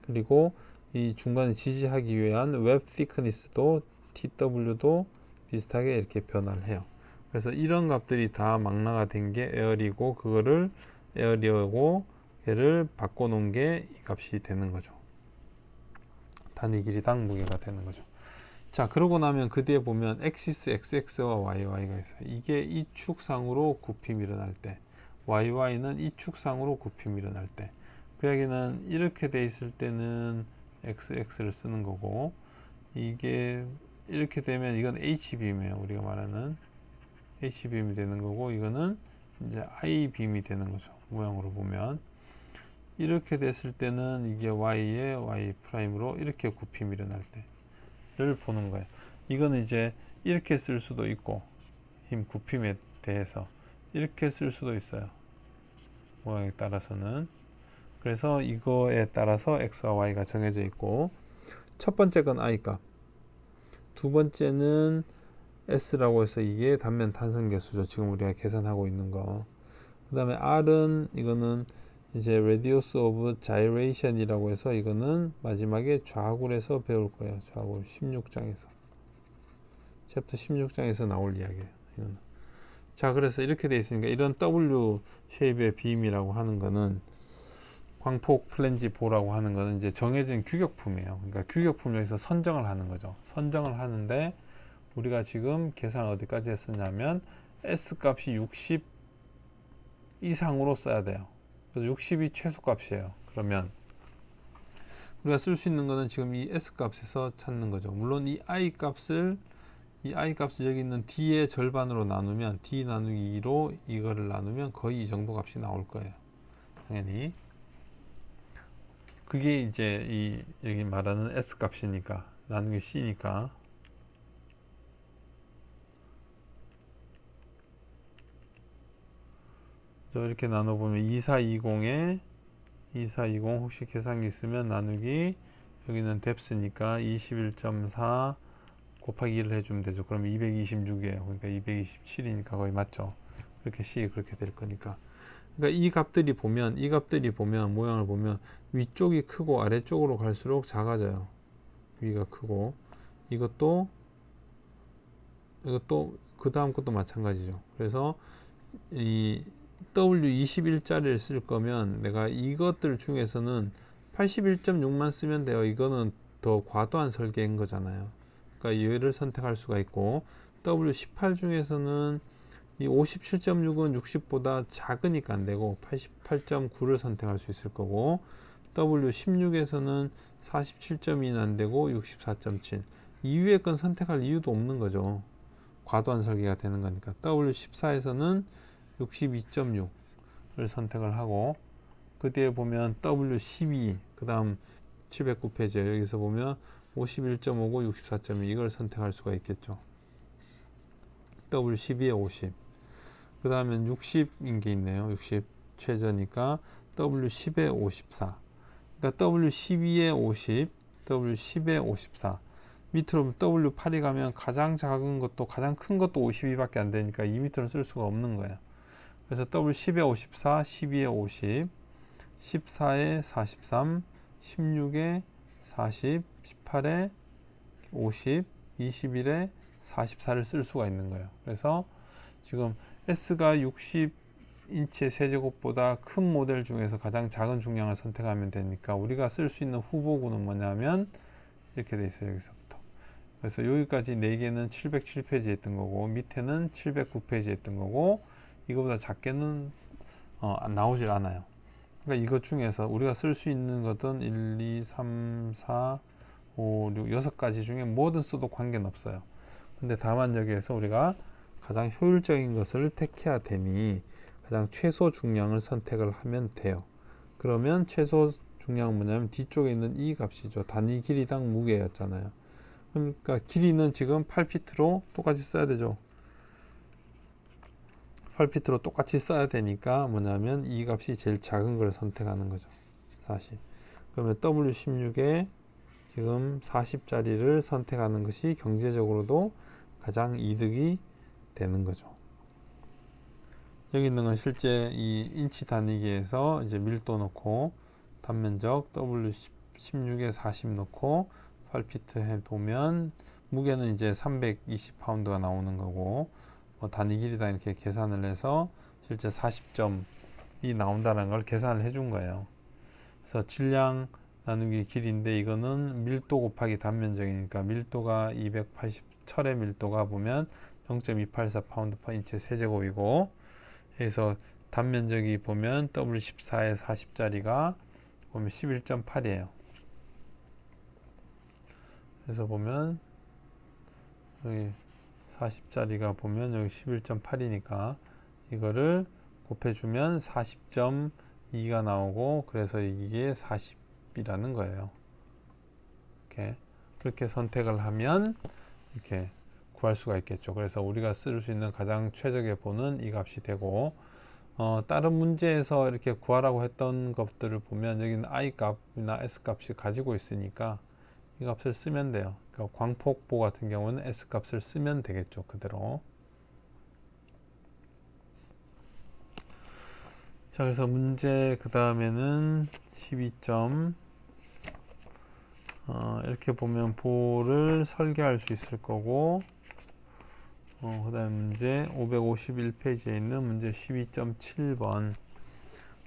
그리고 이 중간에 지지하기 위한 웹 thickness도 TW도 비슷하게 이렇게 변화를 해요. 그래서 이런 값들이 다 망라가 된 게 에어리고 그거를 에어리어고 얘를 바꿔놓은 게 이 값이 되는 거죠. 단위 길이당 무게가 되는 거죠. 자, 그러고 나면 그 뒤에 보면 엑시스 XX와 YY가 있어요. 이게 이 축상으로 굽힘이 일어날 때, YY는 이 축상으로 굽힘이 일어날 때. 그 이야기는 이렇게 돼 있을 때는 XX를 쓰는 거고, 이게 이렇게 되면 이건 H빔이에요. 우리가 말하는 H빔이 되는 거고, 이거는 이제 I빔이 되는 거죠. 모양으로 보면. 이렇게 됐을 때는 이게 Y의 Y 프라임으로 이렇게 굽힘이 일어날 때. 를 보는 거예요. 이거는 이제 이렇게 쓸 수도 있고 힘 굽힘에 대해서 이렇게 쓸 수도 있어요. 모양에 따라서는. 그래서 이거에 따라서 x와 y가 정해져 있고 첫 번째 건 I 값, 두 번째는 S라고 해서 이게 단면 탄성 계수죠. 지금 우리가 계산하고 있는 거. 그 다음에 R은 이거는 이제 radius of gyration이라고 해서 이거는 마지막에 좌굴에서 배울 거예요. 좌굴 16장에서. 챕터 16장에서 나올 이야기예요. 이거는. 자, 그래서 이렇게 돼 있으니까 이런 W 쉐입의 빔이라고 하는 거는 광폭 플랜지 보라고 하는 거는 이제 정해진 규격품이에요. 그러니까 규격품 여기서 선정을 하는 거죠. 선정을 하는데 우리가 지금 계산 어디까지 했었냐면 S 값이 60 이상으로 써야 돼요. 그래서 60이 최소값이에요. 그러면 우리가 쓸 수 있는 거는 지금 이 S 값에서 찾는 거죠. 물론 이 I 값을 여기 있는 D의 절반으로 나누면 D 나누기 2로 이거를 나누면 거의 이 정도 값이 나올 거예요. 당연히. 그게 이제 이 여기 말하는 S 값이니까 나누기 C니까. 이렇게 나눠보면 2420에 2420 혹시 계산기 있으면 나누기 여기는 뎁스니까 21.4 곱하기 1을 해주면 되죠. 그러면 226이에요. 그러니까 227이니까 거의 맞죠. 그렇게 C 그렇게 될 거니까. 그러니까 이 값들이 보면 모양을 보면 위쪽이 크고 아래쪽으로 갈수록 작아져요. 위가 크고 이것도 그 다음 것도 마찬가지죠. 그래서 이 W21짜리를 쓸 거면 내가 이것들 중에서는 81.6만 쓰면 돼요. 이거는 더 과도한 설계인 거잖아요. 그러니까 얘를 선택할 수가 있고 W18 중에서는 이 57.6은 60보다 작으니까 안 되고 88.9를 선택할 수 있을 거고 W16에서는 47.2는 안 되고 64.7 이후의 건 선택할 이유도 없는 거죠. 과도한 설계가 되는 거니까. W14에서는 62.6을 선택을 하고 그 뒤에 보면 W12 그 다음 709페이지에 여기서 보면 51.5고 64.2 이걸 선택할 수가 있겠죠. W12에 50 그 다음엔 60인 게 있네요. 60 최저니까 W10에 54 그러니까 W12에 50 W10에 54 밑으로 W8이 가면 가장 작은 것도 가장 큰 것도 52밖에 안 되니까 이 밑으로 쓸 수가 없는 거예요. 그래서 W10에 54, 12에 50, 14에 43, 16에 40, 18에 50, 21에 44를 쓸 수가 있는 거예요. 그래서 지금 S가 60인치의 세제곱보다 큰 모델 중에서 가장 작은 중량을 선택하면 되니까 우리가 쓸 수 있는 후보군은 뭐냐면 이렇게 돼 있어요. 여기서부터. 그래서 여기까지 4개는 707페이지에 있던 거고 밑에는 709페이지에 있던 거고 이거보다 작게는 나오질 않아요. 그러니까 이것 중에서 우리가 쓸 수 있는 것은 1, 2, 3, 4, 5, 6, 6가지 중에 뭐든 써도 관계는 없어요. 근데 다만 여기에서 우리가 가장 효율적인 것을 택해야 되니 가장 최소 중량을 선택을 하면 돼요. 그러면 최소 중량은 뭐냐면 뒤쪽에 있는 이 값이죠. 단위 길이당 무게였잖아요. 그러니까 길이는 지금 8피트로 똑같이 써야 되죠. 8피트로 똑같이 써야 되니까 뭐냐면 이 값이 제일 작은 걸 선택하는 거죠. 40. 그러면 W16에 지금 40짜리를 선택하는 것이 경제적으로도 가장 이득이 되는 거죠. 여기 있는 건 실제 이 인치 단위기에서 이제 밀도 넣고 단면적 W16에 40 넣고 8피트 해보면 무게는 이제 320파운드가 나오는 거고 뭐 단위 길이다 이렇게 계산을 해서 실제 40점이 나온다는 걸 계산을 해준 거예요. 그래서 질량 나누기 길이인데 이거는 밀도 곱하기 단면적이니까 밀도가 280 철의 밀도가 보면 0.284 파운드 퍼 인치 세제곱이고 그래서 단면적이 보면 W14에 40짜리가 보면 11.8이에요. 그래서 보면 여기 40짜리가 보면 여기 11.8이니까 이거를 곱해주면 40.2가 나오고 그래서 이게 40이라는 거예요. 이렇게 그렇게 선택을 하면 이렇게 구할 수가 있겠죠. 그래서 우리가 쓸 수 있는 가장 최적의 보는 이 값이 되고 다른 문제에서 이렇게 구하라고 했던 것들을 보면 여기는 I 값이나 S 값이 가지고 있으니까 이 값을 쓰면 돼요. 그러니까 광폭보 같은 경우는 S 값을 쓰면 되겠죠. 그대로. 자, 그래서 문제 그 다음에는 12점. 이렇게 보면 보를 설계할 수 있을 거고, 그 다음 문제 551페이지에 있는 문제 12.7번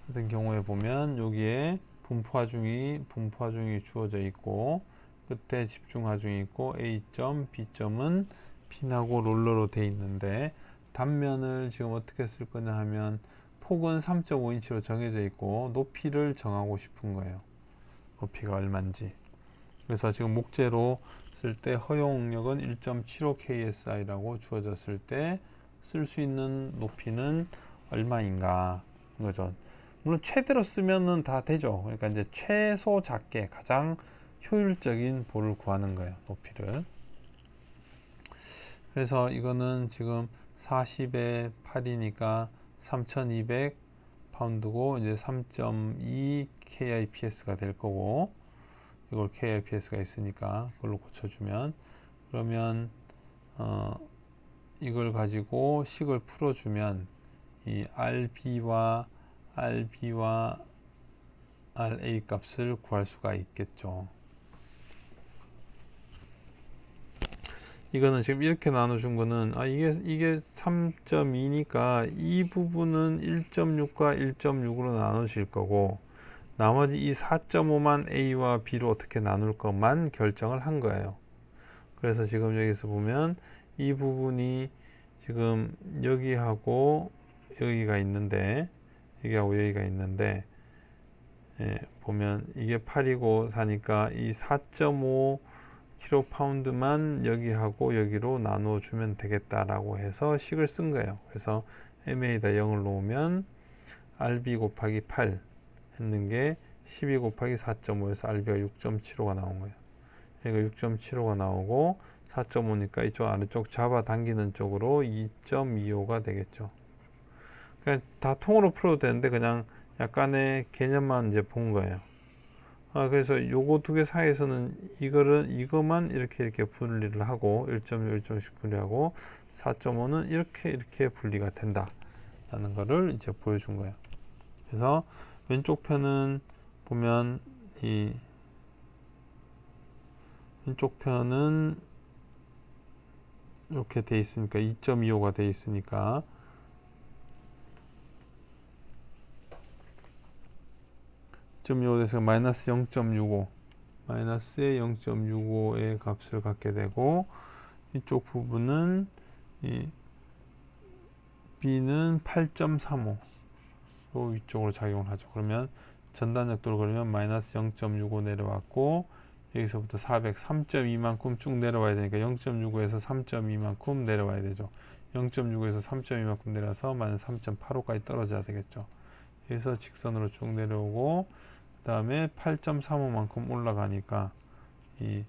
같은 경우에 보면 여기에 분포하중이 주어져 있고, 끝에 집중하중이 있고, A점, B점은 핀하고 롤러로 돼 있는데, 단면을 지금 어떻게 쓸 거냐 하면 폭은 3.5인치로 정해져 있고 높이를 정하고 싶은 거예요. 높이가 얼마인지. 그래서 지금 목재로 쓸 때 허용력은 1.75 ksi라고 주어졌을 때 쓸 수 있는 높이는 얼마인가 거죠. 물론 최대로 쓰면은 다 되죠. 그러니까 이제 최소 작게 가장 효율적인 볼을 구하는 거예요. 높이를. 그래서 이거는 지금 40에 8이니까 3200 파운드고 이제 3.2 KIPS가 될 거고, 이걸 KIPS가 있으니까 그걸로 고쳐주면, 그러면 이걸 가지고 식을 풀어주면 이 RB와 RA 값을 구할 수가 있겠죠. 이거는 지금 이렇게 나눠준 거는 이게 3.2니까 이 부분은 1.6과 1.6으로 나눠질 거고, 나머지 이 4.5만 A와 B로 어떻게 나눌 것만 결정을 한 거예요. 그래서 지금 여기서 보면 이 부분이 지금 여기하고 여기가 있는데, 여기하고 여기가 있는데, 보면 이게 8이고 4니까 이 4.5 킬로파운드만 여기하고 여기로 나누어 주면 되겠다라고 해서 식을 쓴 거예요. 그래서 MA에다 0을 놓으면 RB 곱하기 8 했는 게 12 곱하기 4.5에서 RB가 6.75가 나온 거예요. 여기가 6.75가 나오고 4.5니까 이쪽 아래쪽 잡아당기는 쪽으로 2.25가 되겠죠. 그냥 다 통으로 풀어도 되는데 그냥 약간의 개념만 이제 본 거예요. 그래서 요거 두 개 사이에서는 이거만 이렇게 분리를 하고 1.6, 1.10 분리하고 4.5는 이렇게 분리가 된다 라는 거를 이제 보여준 거예요. 그래서 왼쪽 편은 보면 이 왼쪽 편은 이렇게 돼 있으니까 2.25가 돼 있으니까 돼서 마이너스 0.65 마이너스의 0.65의 값을 갖게 되고, 이쪽 부분은 이 B는 8.35로 위쪽으로 작용을 하죠. 그러면 전단력도를 그러면 마이너스 0.65 내려왔고, 여기서부터 3.2만큼 쭉 내려와야 되니까 0.65에서 3.2만큼 내려와야 되죠. 0.65에서 3.2만큼 내려서 마이너스 3.85까지 떨어져야 되겠죠. 여기서 직선으로 쭉 내려오고, 그 다음에 8.35만큼 올라가니까 이게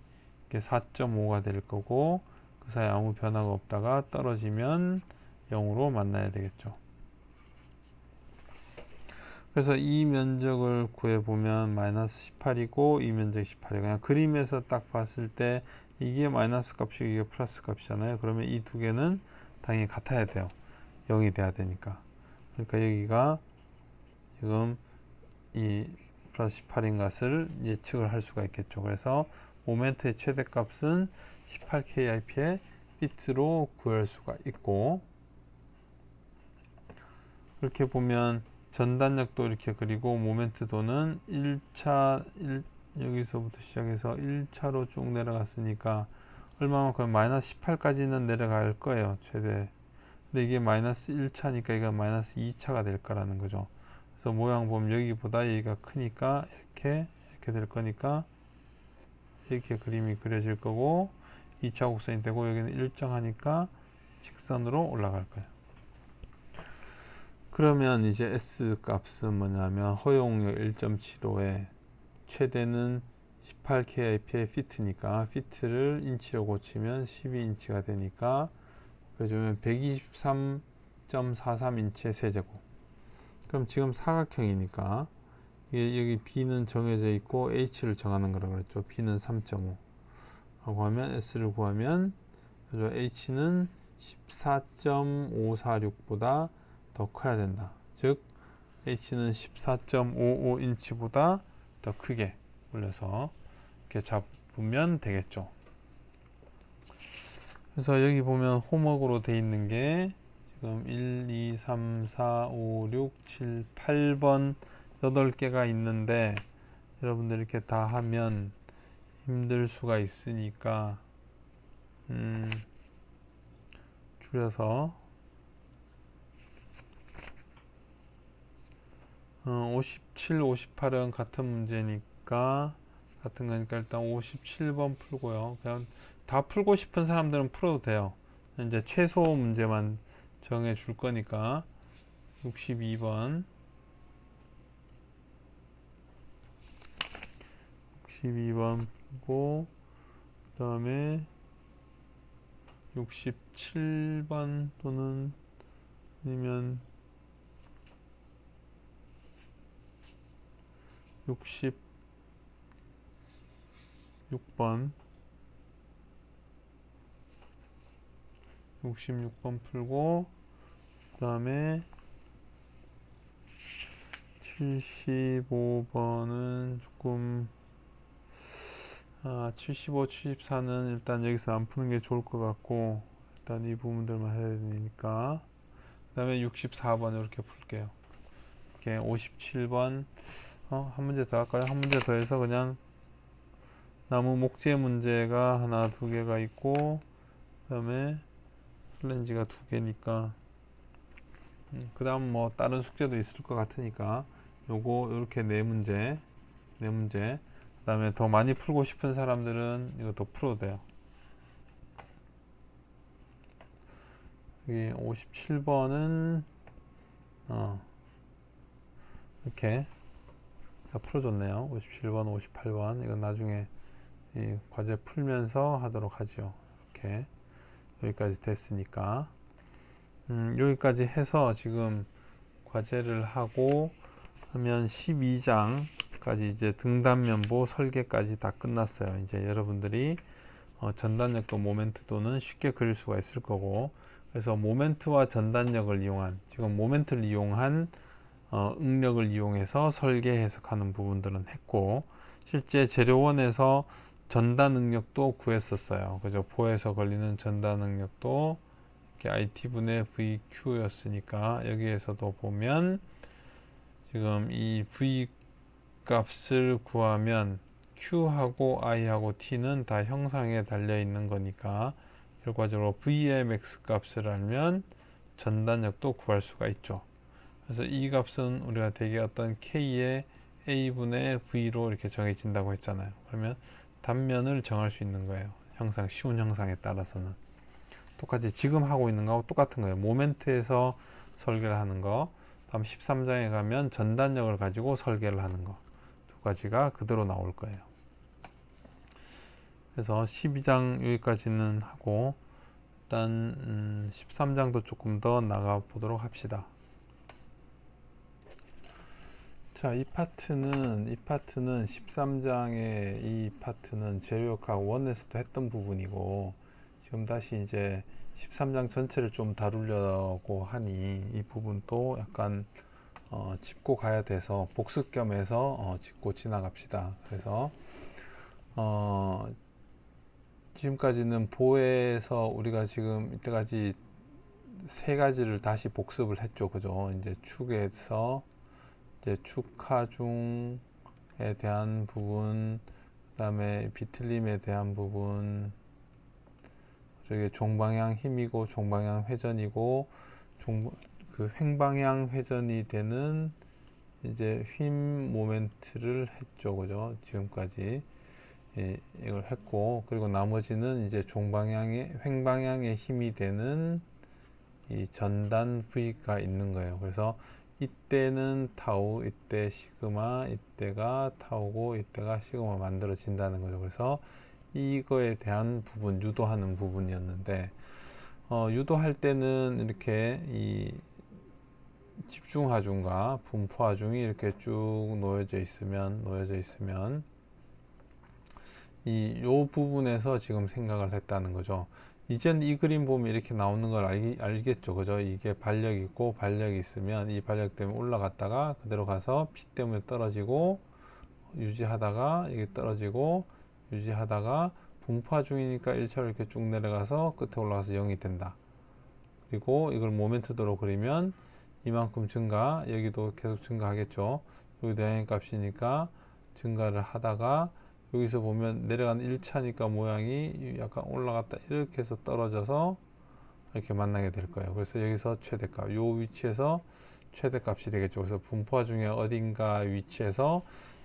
4.5가 될 거고, 그 사이에 아무 변화가 없다가 떨어지면 0으로 만나야 되겠죠. 그래서 이 면적을 구해보면 마이너스 18이고 이 면적이 18이에요. 그냥 그림에서 딱 봤을 때 이게 마이너스 값이고 이게 플러스 값이잖아요. 그러면 이 두 개는 당연히 같아야 돼요. 0이 돼야 되니까. 그러니까 여기가 지금 이 플러스 18인 것을 예측을 할 수가 있겠죠. 그래서 모멘트의 최대값은 18KIP의 피트로 구할 수가 있고, 이렇게 보면 전단력도 이렇게 그리고 모멘트도는 1차 여기서부터 시작해서 1차로 쭉 내려갔으니까 얼마만큼 마이너스 18까지는 내려갈 거예요. 최대. 근데 이게 마이너스 1차니까 이거 마이너스 2차가 될 거라는 거죠. 그래서 모양 보면 여기보다 여기가 크니까 이렇게 될 거니까 이렇게 그림이 그려질 거고, 2차 곡선이 되고 여기는 일정하니까 직선으로 올라갈 거예요. 그러면 이제 S 값은 뭐냐면 허용력 1.75에 최대는 18KIP의 피트니까 피트를 인치로 고치면 12인치가 되니까 그러면 123.43인치의 세제곱. 그럼 지금 사각형이니까 여기 B는 정해져 있고 H를 정하는 거라고 그랬죠. B는 3.5. 하고 하면 S를 구하면 H는 14.546보다 더 커야 된다. 즉 H는 14.55인치보다 더 크게 올려서 이렇게 잡으면 되겠죠. 그래서 여기 보면 홈워크로 돼 있는 게 지금 1, 2, 3, 4, 5, 6, 7, 8번 8개가 있는데 여러분들 이렇게 다 하면 힘들 수가 있으니까 줄여서 57, 58은 같은 문제니까 같은 거니까 일단 57번 풀고요. 그냥 다 풀고 싶은 사람들은 풀어도 돼요. 이제 최소 문제만 정해 줄 거니까 62번 풀고 그 다음에 67번 또는 아니면 66번 풀고 그 다음에 75번은 조금 75, 74는 일단 여기서 안 푸는 게 좋을 것 같고 일단 이 부분들만 해야 되니까 그 다음에 64번 이렇게 풀게요. 이렇게 57번 한 문제 더 할까요? 한 문제 더 해서 그냥 나무 목재 문제가 하나 두 개가 있고 그 다음에 플랜지가 두 개니까 그 다음 뭐 다른 숙제도 있을 것 같으니까 요거 이렇게 네 문제 그 다음에 더 많이 풀고 싶은 사람들은 이거 더 풀어도 돼요. 여기 57번은 이렇게 다 풀어줬네요. 57번 58번 이건 나중에 이 과제 풀면서 하도록 하죠. 이렇게 여기까지 됐으니까 여기까지 해서 지금 과제를 하고 하면 12장까지 이제 등단면보 설계까지 다 끝났어요. 이제 여러분들이 전단력도 모멘트도는 쉽게 그릴 수가 있을 거고 그래서 모멘트와 전단력을 이용한 지금 모멘트를 이용한 응력을 이용해서 설계 해석하는 부분들은 했고 실제 재료원에서 전단 응력도 구했었어요. 그죠? 보에서 걸리는 전단 응력도 IT분의 VQ였으니까 여기에서도 보면 지금 이 V 값을 구하면 Q하고 I하고 T는 다 형상에 달려 있는 거니까 결과적으로 V의 맥스 값을 알면 전단력도 구할 수가 있죠. 그래서 이 값은 우리가 대개 어떤 K의 A분의 V로 이렇게 정해진다고 했잖아요. 그러면 단면을 정할 수 있는 거예요. 형상, 쉬운 형상에 따라서는. 똑같이 지금 하고 있는 거하고 똑같은 거예요. 모멘트에서 설계를 하는 거. 다음 13장에 가면 전단력을 가지고 설계를 하는 거. 두 가지가 그대로 나올 거예요. 그래서 12장 여기까지는 하고 일단 13장도 조금 더 나가 보도록 합시다. 자, 이 파트는 13장의 이 파트는 재료역학 1에서도 했던 부분이고 지금 다시 이제 13장 전체를 좀 다루려고 하니 이 부분도 약간 짚고 가야 돼서 복습 겸해서 짚고 지나갑시다. 그래서 지금까지는 보에서 우리가 지금 이때까지 세 가지를 다시 복습을 했죠. 그죠? 이제 축에서 이제 축하중에 대한 부분, 그 다음에 비틀림에 대한 부분, 저게 종방향 힘이고 종방향 회전이고 그 횡방향 회전이 되는 이제 휨 모멘트를 했죠. 그죠? 지금까지 이걸 했고 그리고 나머지는 이제 횡방향의 힘이 되는 이 전단 V가 있는 거예요. 그래서 이때는 타우, 이때 시그마, 이때가 타우고 이때가 시그마 만들어진다는 거죠. 그래서 이거에 대한 부분, 유도하는 부분이었는데 유도할 때는 이렇게 이 집중하중과 분포하중이 이렇게 쭉 놓여져 있으면 요 부분에서 지금 생각을 했다는 거죠. 이젠 이 그림 보면 이렇게 나오는 걸 알겠죠. 그죠? 이게 반력이 있고 반력이 있으면 이 반력 때문에 올라갔다가 그대로 가서 P 때문에 떨어지고 유지하다가 이게 떨어지고 유지하다가 분포화 중이니까 1차로 이렇게 쭉 내려가서 끝에 올라가서 0이 된다. 그리고 이걸 모멘트도로 그리면 이만큼 증가, 여기도 계속 증가하겠죠. 여기도 영향값이니까 증가를 하다가 여기서 보면 내려가는 1차니까 모양이 약간 올라갔다 이렇게 해서 떨어져서 이렇게 만나게 될 거예요. 그래서 여기서 최대값, 요 위치에서 최대값이 되겠죠. 그래서 분포화 중에 어딘가 위치에서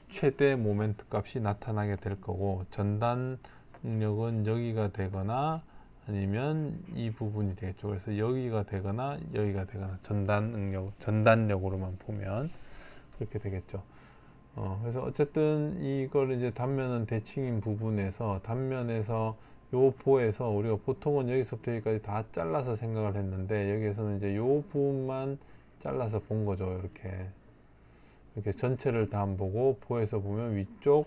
최대 모멘트 값이 나타나게 될 거고, 전단 능력은 여기가 되거나 아니면 이 부분이 되겠죠. 그래서 여기가 되거나 여기가 되거나 전단 능력, 전단력으로만 보면 그렇게 되겠죠. 그래서 어쨌든 이걸 이제 단면은 대칭인 부분에서 단면에서 요 보에서 우리가 보통은 여기서부터 여기까지 다 잘라서 생각을 했는데 여기에서는 이제 요 부분만 잘라서 본 거죠. 이렇게 전체를 다 안 보고 보에서 보면 위쪽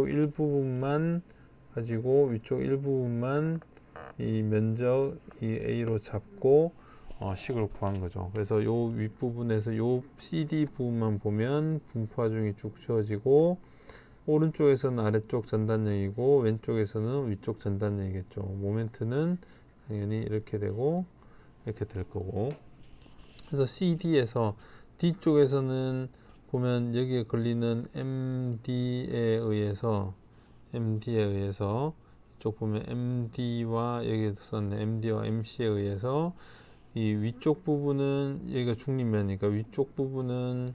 일부분만 가지고 위쪽 일부분만 이 면적 이 A로 잡고 식을 구한 거죠. 그래서 요 윗부분에서 요 CD 부분만 보면 분포화 중이 쭉 지워지고 오른쪽에서는 아래쪽 전단력이고 왼쪽에서는 위쪽 전단력이겠죠. 모멘트는 당연히 이렇게 되고 이렇게 될 거고. 그래서 CD에서 D쪽에서는 보면 여기에 걸리는 MD에 의해서 이쪽 보면 MD와 여기에서는 MD와 MC에 의해서 이 위쪽 부분은 여기가 중립면이니까 위쪽 부분은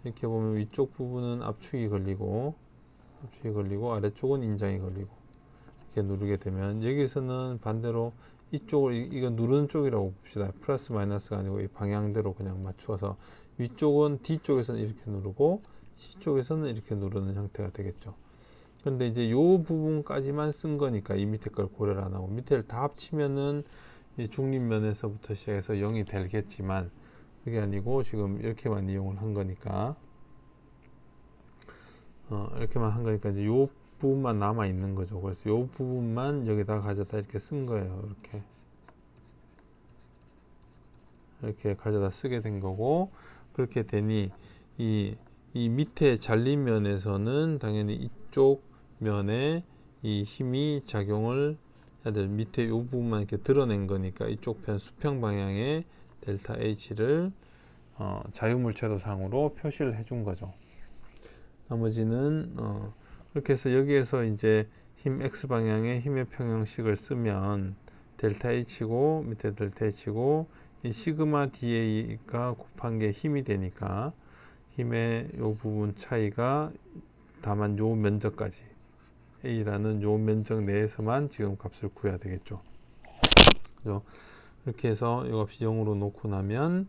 이렇게 보면 위쪽 부분은 압축이 걸리고 아래쪽은 인장이 걸리고 이렇게 누르게 되면 여기서는 반대로 이쪽을 이거 누르는 쪽이라고 봅시다. 플러스 마이너스가 아니고 이 방향대로 그냥 맞추어서 위쪽은 D쪽에서는 이렇게 누르고 C쪽에서는 이렇게 누르는 형태가 되겠죠. 근데 이제 요 부분까지만 쓴 거니까 이 밑에 걸 고려를 안 하고 밑에를 다 합치면은 이 중립면에서부터 시작해서 0이 되겠지만 그게 아니고 지금 이렇게만 이용을 한 거니까 이렇게만 한 거니까 이제 요 부분만 남아 있는 거죠. 그래서 요 부분만 여기다 가져다 이렇게 쓴 거예요. 이렇게 가져다 쓰게 된 거고 그렇게 되니 이 밑에 잘린 면에서는 당연히 이쪽 면에 이 힘이 작용을 해야 돼. 밑에 요 부분만 이렇게 드러낸 거니까 이쪽 편 수평 방향의 델타 H를 자유물체도 상으로 표시를 해준 거죠. 나머지는 그렇게 해서 여기에서 이제 힘 X 방향의 힘의 평형식을 쓰면 델타 H고 밑에 델타 H고 이 시그마 DA가 곱한 게 힘이 되니까 힘의 요 부분 차이가 다만 요 면적까지 A라는 요 면적 내에서만 지금 값을 구해야 되겠죠. 그죠? 이렇게 해서 이 값이 0으로 놓고 나면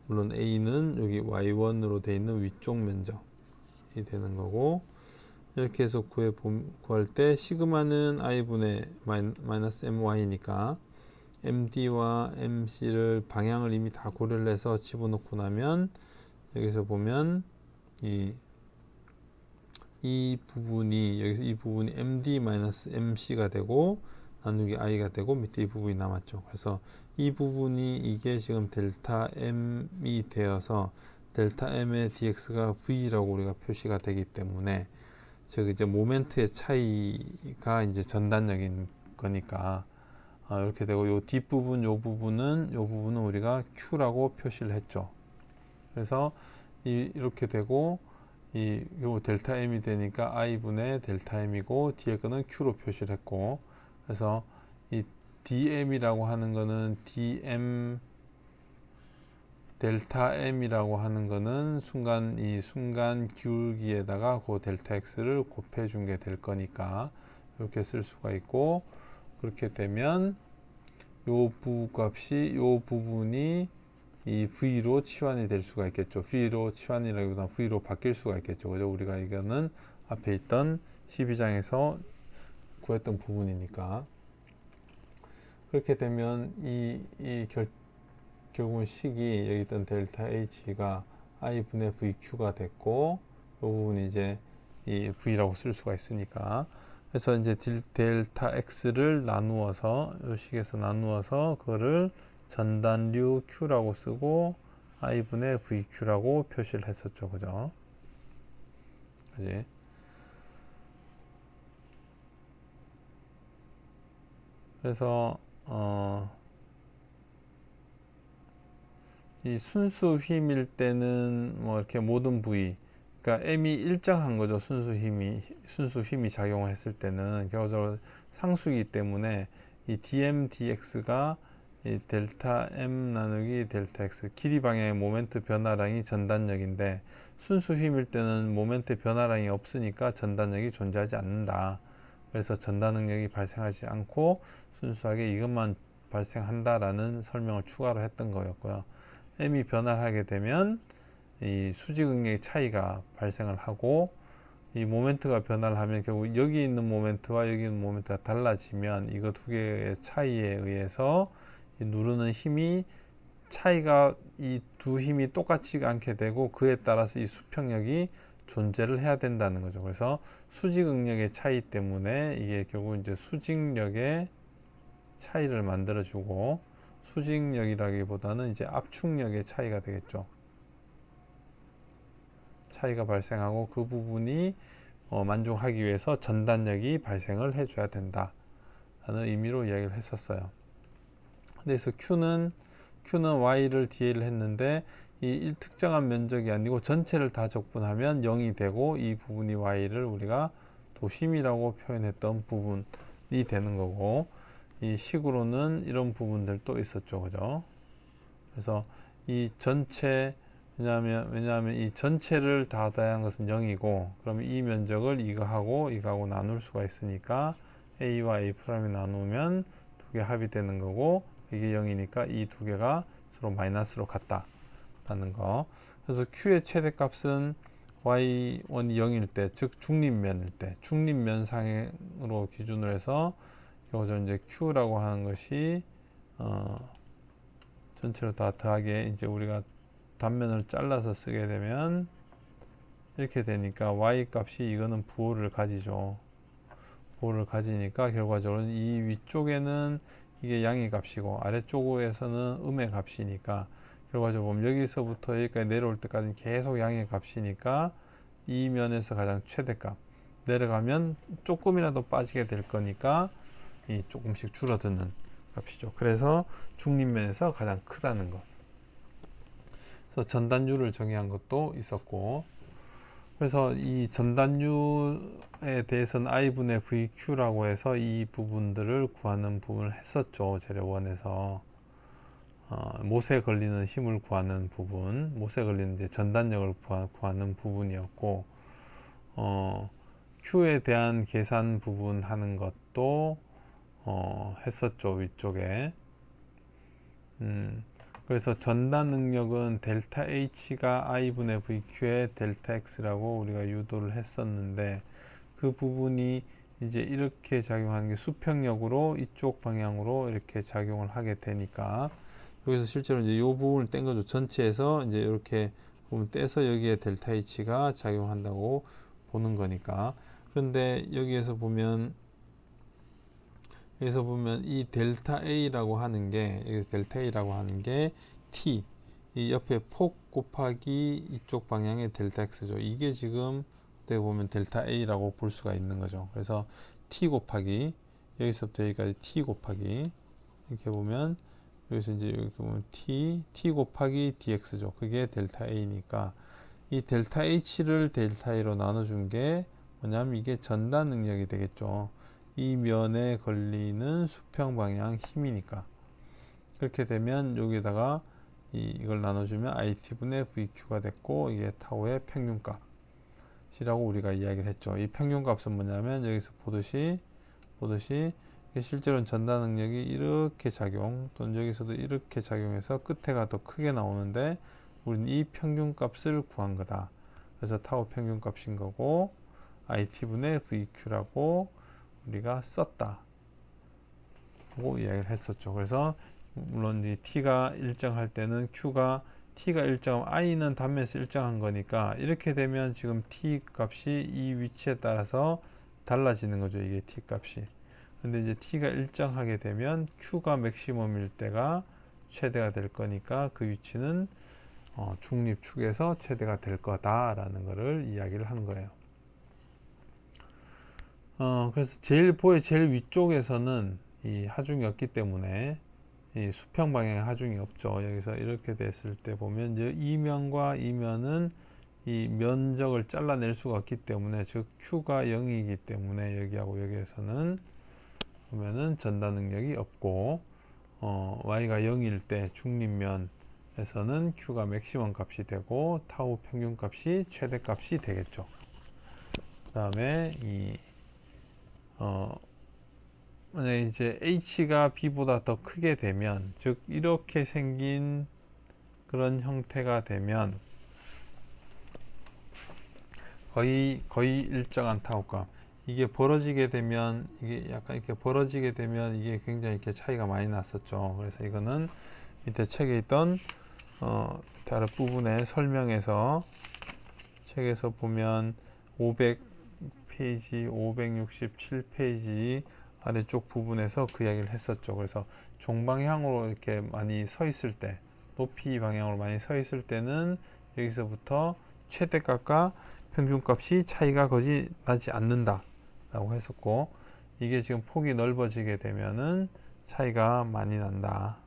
물론 A는 여기 Y1으로 되어 있는 위쪽 면적이 되는 거고 이렇게 해서 구할 때 시그마는 i분의 마이너스 my니까 MD와 MC를 방향을 이미 다 고려를 해서 집어넣고 나면 여기서 보면 이 부분이 여기서 이 부분이 MD 마이너스 MC가 되고 나누기 i가 되고 밑에 이 부분이 남았죠. 그래서 이 부분이 이게 지금 델타 m이 되어서 델타 m의 dx가 v라고 우리가 표시가 되기 때문에 즉 이제 모멘트의 차이가 이제 전단력인 거니까 이렇게 되고 요 뒷부분 요 부분은 우리가 q라고 표시를 했죠. 그래서 이렇게 되고 요 델타 m이 되니까 i분의 델타 m이고 뒤에 거는 q로 표시를 했고 그래서 이 dm이라고 하는 거는 dm 델타 m이라고 하는 거는 순간 기울기에다가 그 델타 x를 곱해 준 게 될 거니까 이렇게 쓸 수가 있고 그렇게 되면 요 부값이 요 부분이 이 V로 치환이 될 수가 있겠죠. V로 치환이라기보다 V로 바뀔 수가 있겠죠. 그죠? 우리가 이거는 앞에 있던 12장에서 구했던 부분이니까. 그렇게 되면 결국은 식이 여기 있던 델타 H가 I분의 VQ가 됐고 이 부분이 이제 이 V라고 쓸 수가 있으니까 그래서 이제 델타 x를 나누어서 이 식에서 나누어서 그거를 전단류 q라고 쓰고 i분의 vq라고 표시를 했었죠. 그죠? 그지? 그래서 이 순수 힘일 때는 뭐 이렇게 모든 부위, 그러니까 m이 일정한 거죠. 순수 힘이 작용했을 때는 결과적으로 상수이기 때문에 이 dm dx가 이 델타 m 나누기 델타 x 길이 방향의 모멘트 변화량이 전단력인데, 순수 힘일 때는 모멘트 변화량이 없으니까 전단력이 존재하지 않는다. 그래서 전단 능력이 발생하지 않고 순수하게 이것만 발생한다라는 설명을 추가로 했던 거였고요. m이 변화하게 되면 이 수직 응력의 차이가 발생을 하고, 이 모멘트가 변화를 하면 결국 여기 있는 모멘트와 여기 있는 모멘트가 달라지면 이거 두 개의 차이에 의해서 이 누르는 힘이 차이가, 이 두 힘이 똑같지 않게 되고 그에 따라서 이 수평력이 존재를 해야 된다는 거죠. 그래서 수직 응력의 차이 때문에 이게 결국 이제 수직력의 차이를 만들어주고, 수직력이라기보다는 이제 압축력의 차이가 되겠죠. 차이가 발생하고 그 부분이 만족하기 위해서 전단력이 발생을 해줘야 된다 라는 의미로 이야기를 했었어요. 그래서 Q는 Y를 DA를 했는데 이 특정한 면적이 아니고 전체를 다 적분하면 0이 되고, 이 부분이 Y를 우리가 도심이라고 표현했던 부분이 되는 거고, 이 식으로는 이런 부분들도 있었죠. 그죠? 그래서 이 전체, 왜냐하면 이 전체를 다 더한 것은 0이고, 그럼 이 면적을 이거하고 나눌 수가 있으니까 a와 a'이 나누면 두 개 합이 되는 거고, 이게 0이니까 이 두 개가 서로 마이너스로 같다 라는 거. 그래서 q의 최대값은 y1이 0일 때, 즉 중립면일 때, 중립면상으로 기준으로 해서 여기서 이제 q라고 하는 것이 전체로 다 더하게, 이제 우리가 단면을 잘라서 쓰게 되면 이렇게 되니까 y 값이, 이거는 부호를 가지죠. 부호를 가지니까 결과적으로 이 위쪽에는 이게 양의 값이고 아래쪽에서는 음의 값이니까, 결과적으로 보면 여기서부터 여기까지 내려올 때까지 계속 양의 값이니까 이 면에서 가장 최대값, 내려가면 조금이라도 빠지게 될 거니까 이 조금씩 줄어드는 값이죠. 그래서 중립면에서 가장 크다는 것. 그래서 전단율을 정의한 것도 있었고, 그래서 이 전단율에 대해서는 i분의 vq라고 해서 이 부분들을 구하는 부분을 했었죠. 재료 1에서 못에 걸리는 힘을 구하는 부분, 못에 걸리는 이제 전단력을 구하는 부분이었고, q에 대한 계산 부분 하는 것도 했었죠. 위쪽에. 그래서 전단 능력은 델타 H가 I분의 VQ의 델타 X라고 우리가 유도를 했었는데, 그 부분이 이제 이렇게 작용하는 게 수평력으로 이쪽 방향으로 이렇게 작용을 하게 되니까, 여기서 실제로 이제 이 부분을 뗀 거죠. 전체에서 이제 이렇게 보면 떼서 여기에 델타 H가 작용한다고 보는 거니까. 그런데 여기에서 보면 이 델타 A라고 하는 게, 여기서 델타 A라고 하는 게 T, 이 옆에 폭 곱하기 이쪽 방향의 델타 X죠. 이게 지금 어떻게 보면 델타 A라고 볼 수가 있는 거죠. 그래서 T 곱하기, 여기서부터 여기까지 T 곱하기, 이렇게 보면 여기서 이제 이렇게 보면 T 곱하기 DX죠. 그게 델타 A니까 이 델타 H를 델타 A로 나눠준 게 뭐냐면 이게 전단 능력이 되겠죠. 이 면에 걸리는 수평 방향 힘이니까. 그렇게 되면 여기다가 이걸 나눠주면 IT분의 VQ가 됐고, 이게 타우의 평균값이라고 우리가 이야기를 했죠. 이 평균값은 뭐냐면 여기서 보듯이 실제로는 전단 능력이 이렇게 작용, 또는 여기서도 이렇게 작용해서 끝에가 더 크게 나오는데, 우리는 이 평균값을 구한 거다. 그래서 타우 평균값인 거고, IT분의 VQ라고 우리가 썼다 하고 이야기를 했었죠. 그래서 물론 이 T가 일정할 때는 T가 일정하면 I는 단면에서 일정한 거니까, 이렇게 되면 지금 T 값이 이 위치에 따라서 달라지는 거죠. 이게 t 값이. 근데 이제 t가 일정하게 되면 q가 맥시멈일 때가 최대가 될 거니까 그 위치는 중립축에서 최대가 될 거다라는 것을 이야기를 한 거예요. 그래서 제일 위쪽에서는 이 하중이 없기 때문에 이 수평 방향의 하중이 없죠. 여기서 이렇게 됐을 때 보면 이 면과 이 면은 이 면적을 잘라낼 수가 없기 때문에, 즉 Q가 0이기 때문에 여기하고 여기에서는 보면은 전달 능력이 없고, Y가 0일 때 중립면에서는 Q가 맥시멈 값이 되고 타우 평균 값이 최대 값이 되겠죠. 그 다음에 만약에 이제 H가 B보다 더 크게 되면, 즉 이렇게 생긴 그런 형태가 되면 거의 일정한 타우값. 이게 벌어지게 되면, 이게 약간 이렇게 벌어지게 되면 이게 굉장히 이렇게 차이가 많이 났었죠. 그래서 이거는 밑에 책에 있던 다른 부분의 설명에서, 책에서 보면 500페이지, 567페이지 아래쪽 부분에서 그 이야기를 했었죠. 그래서 종방향으로 이렇게 많이 서 있을 때, 높이 방향으로 많이 서 있을 때는 여기서부터 최대값과 평균값이 차이가 거의 나지 않는다 라고 했었고, 이게 지금 폭이 넓어지게 되면은 차이가 많이 난다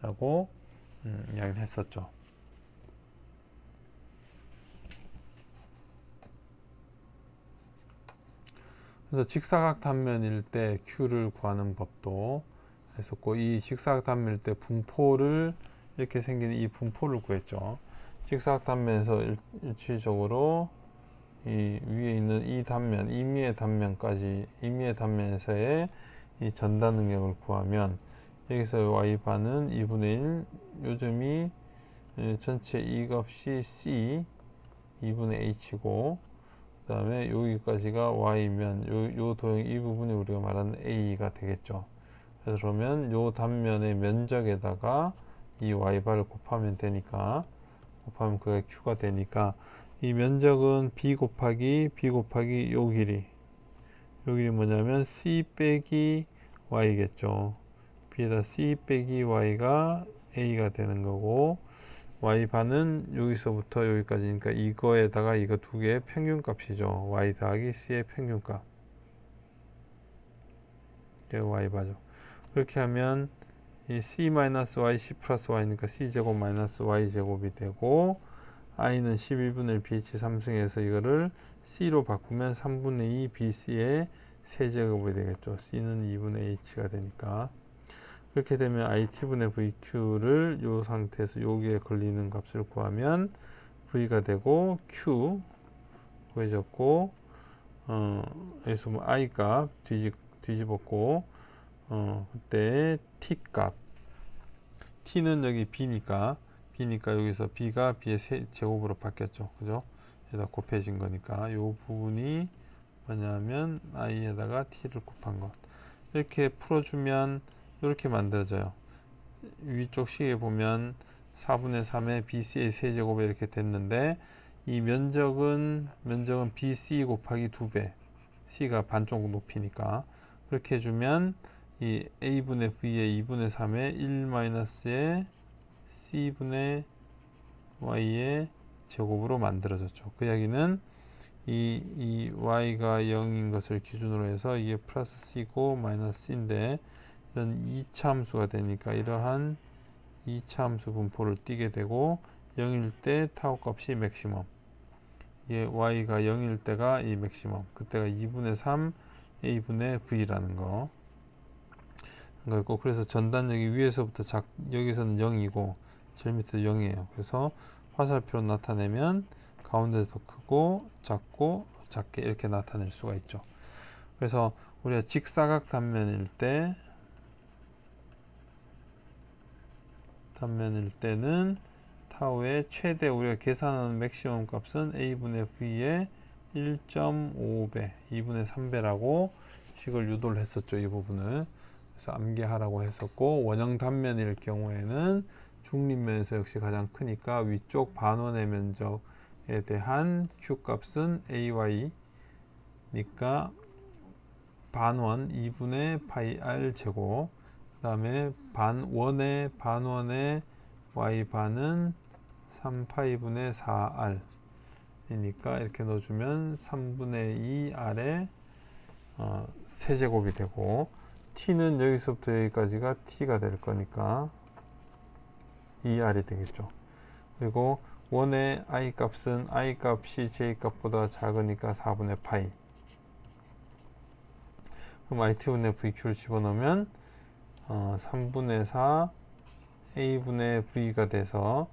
라고 이야기를 했었죠. 그래서 직사각 단면일 때 Q를 구하는 법도 했었고, 이 직사각 단면일 때 분포를, 이렇게 생기는 이 분포를 구했죠. 직사각 단면에서 일치적으로 이 위에 있는 이 단면, 임의의 단면까지, 임의의 단면에서의 이 전달 능력을 구하면, 여기서 y반은 2분의 1, 요점이 전체 이 값이 c 2분의 h고, 그 다음에 여기까지가 y면 요 도형 이 부분이 우리가 말하는 a가 되겠죠. 그래서 그러면 요 단면의 면적에다가 이 y바를 곱하면 되니까, 곱하면 그게 q가 되니까, 이 면적은 b 곱하기 요 길이 뭐냐면 c 빼기 y겠죠. b에다 c 빼기 y가 a가 되는 거고, y반은 여기서부터 여기까지니까 이거에다가 이거 두 개의 평균값이죠. y 더하기 c의 평균값, 이게 y바죠. 그렇게 하면 이 c-y, c 플러스 y니까 c제곱 마이너스 y제곱이 되고, i는 11분의 1 bh 3승에서 이거를 c로 바꾸면 3분의 2 bc의 세제곱이 되겠죠. c는 2분의 h가 되니까. 그렇게 되면 it분의 vq를 이 상태에서 여기에 걸리는 값을 구하면 v가 되고, q 구해졌고, 여기서 뭐 i 값 뒤집었고, 그때 t 값, t는 여기 b니까 여기서 b가 b의 제곱으로 바뀌었죠. 그죠? 여기다 곱해진 거니까 요 부분이 뭐냐면 i에다가 t를 곱한 것. 이렇게 풀어주면 이렇게 만들어져요. 위쪽 식에 보면 4분의 3의 bc의 세제곱이 이렇게 됐는데, 이 면적은 bc 곱하기 2배, c가 반쪽 높이니까 그렇게 해주면 이 a분의 v의 2분의 3의 1 마이너스의 c분의 y의 제곱으로 만들어졌죠. 그 이야기는 이 y가 0인 것을 기준으로 해서 이게 플러스 c고 마이너스 c인데, 이런 2차 함수가 되니까 이러한 2차 함수 분포를 띄게 되고, 0일 때 타우 값이 맥시멈, 이게 y가 0일 때가 이 맥시멈, 그때가 2분의 3 a분의 v라는 거. 거고, 그래서 전단력이 위에서부터 여기서는 0이고 제일 밑에도 0이에요. 그래서 화살표로 나타내면 가운데서 더 크고 작고 작게 이렇게 나타낼 수가 있죠. 그래서 우리가 직사각 단면일 때는 타우의 최대, 우리가 계산하는 맥시멈 값은 a분의 v의 1.5배, 2분의 3배라고 식을 유도를 했었죠. 이 부분을. 그래서 암기하라고 했었고, 원형 단면일 경우에는 중립면에서 역시 가장 크니까 위쪽 반원의 면적에 대한 q 값은 ay니까 반원 2분의 파이 r 제곱, 그 다음에 반원의 y 반은 3파이분의 4r 이니까 이렇게 넣어주면 3분의 2 r의 세제곱이 되고, t는 여기서부터 여기까지가 t가 될 거니까 2r이 되겠죠. 그리고 원의 i 값은 i 값이 j 값보다 작으니까 4분의 파이. 그럼 it분의 vq를 집어넣으면 3분의 4 a분의 v가 돼서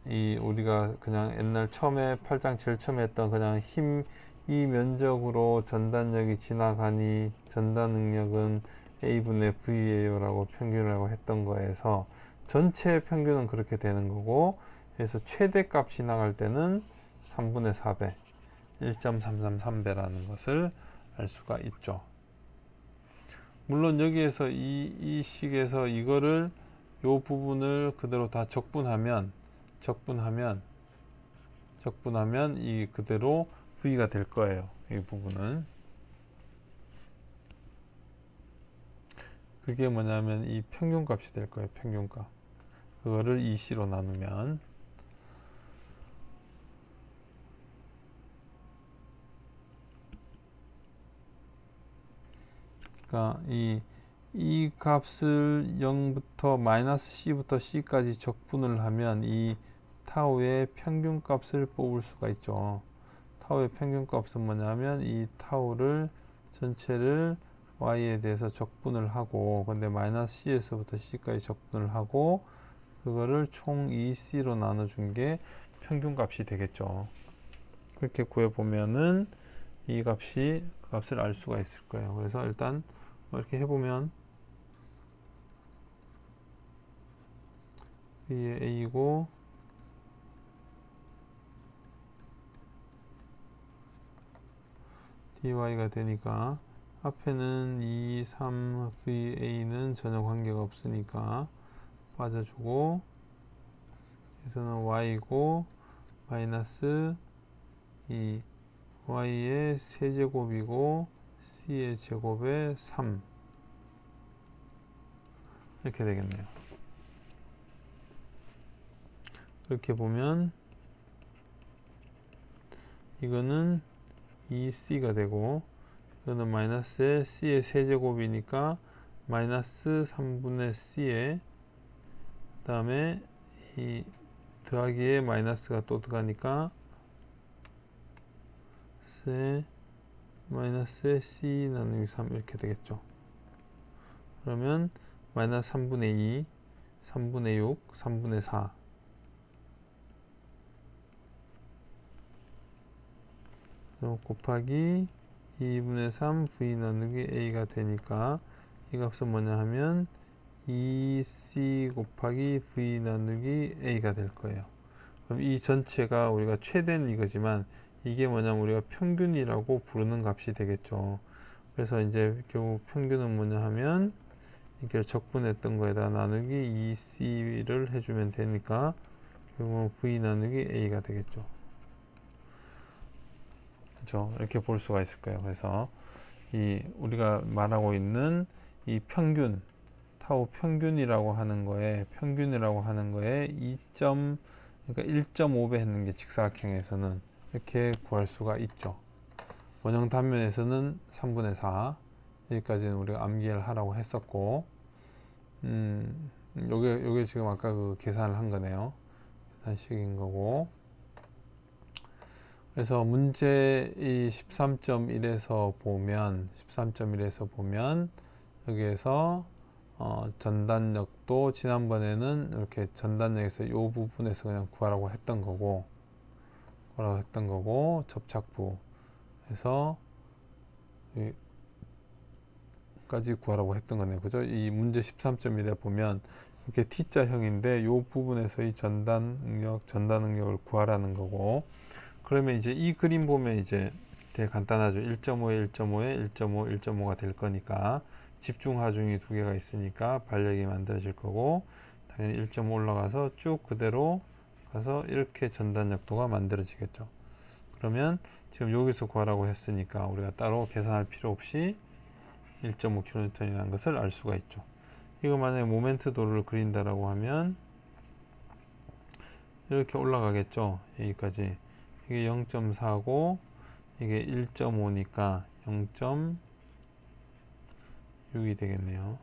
이 우리가 그냥 옛날 처음에 8장 제일 처음에 했던 그냥 이 면적으로 전단력이 지나가니 전단 능력은 a분의 v예요 라고 평균이라고 했던 거에서 전체 평균은 그렇게 되는 거고, 그래서 최대값 지나갈 때는 3분의 4배 1.333배라는 것을 알 수가 있죠. 물론 여기에서 이 식에서 이거를 요 부분을 그대로 다 적분하면 이 그대로 v가 될 거예요. 이 부분은 그게 뭐냐면 이 평균값이 될 거예요. 평균값. 그거를 2c로 나누면, 그러니까 이 값을 0부터 마이너스 c부터 c까지 적분을 하면 이 타우의 평균값을 뽑을 수가 있죠. 타우의 평균값은 뭐냐면 이 타우를 전체를 y에 대해서 적분을 하고, 근데 마이너스 c에서부터 c까지 적분을 하고 그거를 총 2c로 나눠준 게 평균값이 되겠죠. 그렇게 구해보면은 이 값을 알 수가 있을 거예요. 그래서 일단 이렇게 해보면 V의 A고 dy가 되니까 앞에는 2, 3, VA는 전혀 관계가 없으니까 빠져주고, 여기서는 y고 마이너스 이 y의 세제곱이고 c의 제곱에 3 이렇게 되겠네요. 이렇게 보면 이거는 2c가 되고, 이거는 마이너스에 c의 세제곱이니까 마이너스 3분의 c에, 그 다음에 이 더하기에 마이너스가 또 들어가니까 마이너스에 c 나누기 3 이렇게 되겠죠. 그러면 마이너스 3분의 2, 3분의 6, 3분의 4 곱하기 2분의 3 v 나누기 a가 되니까 이 값은 뭐냐 하면 2c 곱하기 v 나누기 a가 될 거예요. 그럼 이 전체가 우리가 최대는 이거지만 이게 뭐냐면 우리가 평균이라고 부르는 값이 되겠죠. 그래서 이제 결국 평균은 뭐냐 하면 이렇게 적분했던 거에다 나누기 2c를 해주면 되니까 결국 v 나누기 a가 되겠죠. 그렇죠? 이렇게 볼 수가 있을 거예요. 그래서 이 우리가 말하고 있는 이 평균, 타우 평균이라고 하는 거에 2. 그러니까 1.5배 했는 게 직사각형에서는 이렇게 구할 수가 있죠. 원형 단면에서는 3분의 4 여기까지는 우리가 암기를 하라고 했었고, 요게 지금 아까 그 계산을 한 거네요. 계산식인 거고. 그래서 문제 이 13.1에서 보면 여기에서 전단력도 지난번에는 이렇게 전단력에서 이 부분에서 그냥 구하라고 했던 거고 접착부에서 여기까지 구하라고 했던 거네요. 그죠? 이 문제 13.1에 보면 이렇게 T자형인데 이 부분에서 이 전단 능력을 구하라는 거고, 그러면 이제 이 그림 보면 이제 되게 간단하죠. 1.5에 1.5에 1.5, 1.5가 될 거니까 집중 하중이 두 개가 있으니까 반력이 만들어질 거고, 당연히 1.5 올라가서 쭉 그대로 가서 이렇게 전단력도가 만들어지겠죠. 그러면 지금 여기서 구하라고 했으니까 우리가 따로 계산할 필요 없이 1.5kN이라는 것을 알 수가 있죠. 이거 만약에 모멘트 도를 그린다라고 하면 이렇게 올라가겠죠. 여기까지. 이게 0.4고 이게 1.5니까 0.6이 되겠네요.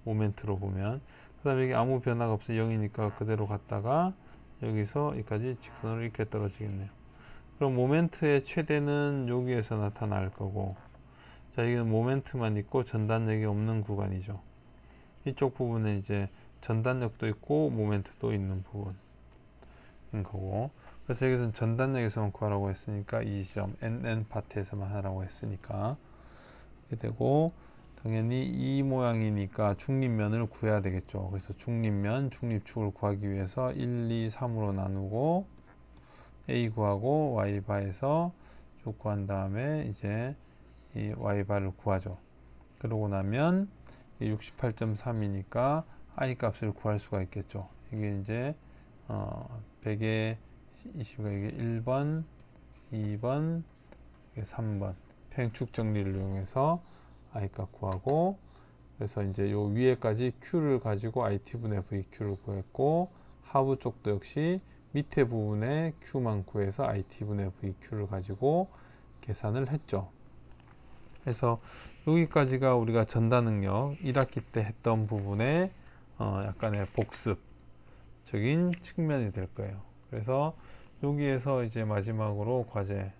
모멘트로 보면. 그 다음에 이게 아무 변화가 없어 0이니까 그대로 갔다가 여기서 여기까지 직선으로 이렇게 떨어지겠네요. 그럼 모멘트의 최대는 여기에서 나타날 거고, 자, 여기는 모멘트만 있고 전단력이 없는 구간이죠. 이쪽 부분은 이제 전단력도 있고 모멘트도 있는 부분인 거고, 그래서 여기서는 전단력에서만 구하라고 했으니까 이 지점 NN 파트에서만 하라고 했으니까 이렇게 되고, 당연히 이 모양이니까 중립면을 구해야 되겠죠. 그래서 중립면, 중립축을 구하기 위해서 1, 2, 3으로 나누고 A 구하고 Y 바에서 쭉 구한 다음에 이제 이 Y 바를 구하죠. 그러고 나면 68.3이니까 I 값을 구할 수가 있겠죠. 이게 이제 100에 20가 이게 1번, 2번, 3번 평행축 정리를 이용해서 I 값 구하고, 그래서 이제 요 위에까지 Q를 가지고 IT분의 VQ를 구했고, 하부 쪽도 역시 밑에 부분에 Q만 구해서 IT분의 VQ를 가지고 계산을 했죠. 그래서 여기까지가 우리가 전단능력 1학기 때 했던 부분의 약간의 복습적인 측면이 될 거예요. 그래서 여기에서 이제 마지막으로 과제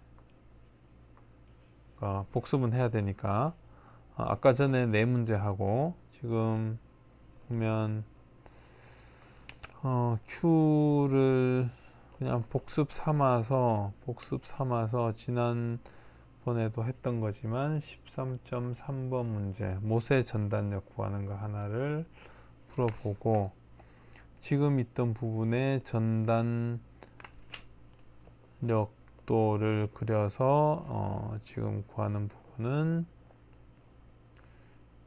복습은 해야 되니까 아까 전에 네 문제하고 지금 보면 Q를 그냥 복습 삼아서 지난번에도 했던 거지만 13.3번 문제 모세 전단력 구하는 거 하나를 풀어보고, 지금 있던 부분에 전단력도를 그려서 지금 구하는 부분은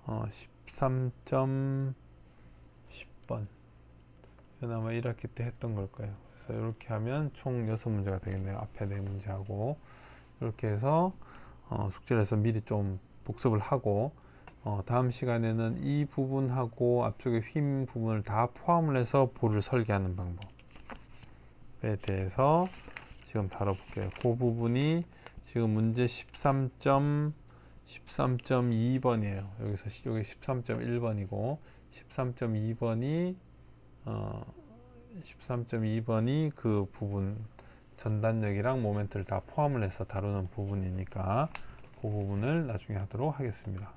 13.10번 이건 아마 1학기 때 했던 걸 거예요. 그래서 이렇게 하면 총 6문제가 되겠네요. 앞에 4문제하고 이렇게 해서 숙제를 해서 미리 좀 복습을 하고, 다음 시간에는 이 부분하고 앞쪽에 휨 부분을 다 포함을 해서 볼을 설계하는 방법에 대해서 지금 다뤄볼게요. 그 부분이 지금 문제 13.2번이에요. 여기서 여기 13.1번이고 13.2번이 그 부분 전단력이랑 모멘트를 다 포함을 해서 다루는 부분이니까 그 부분을 나중에 하도록 하겠습니다.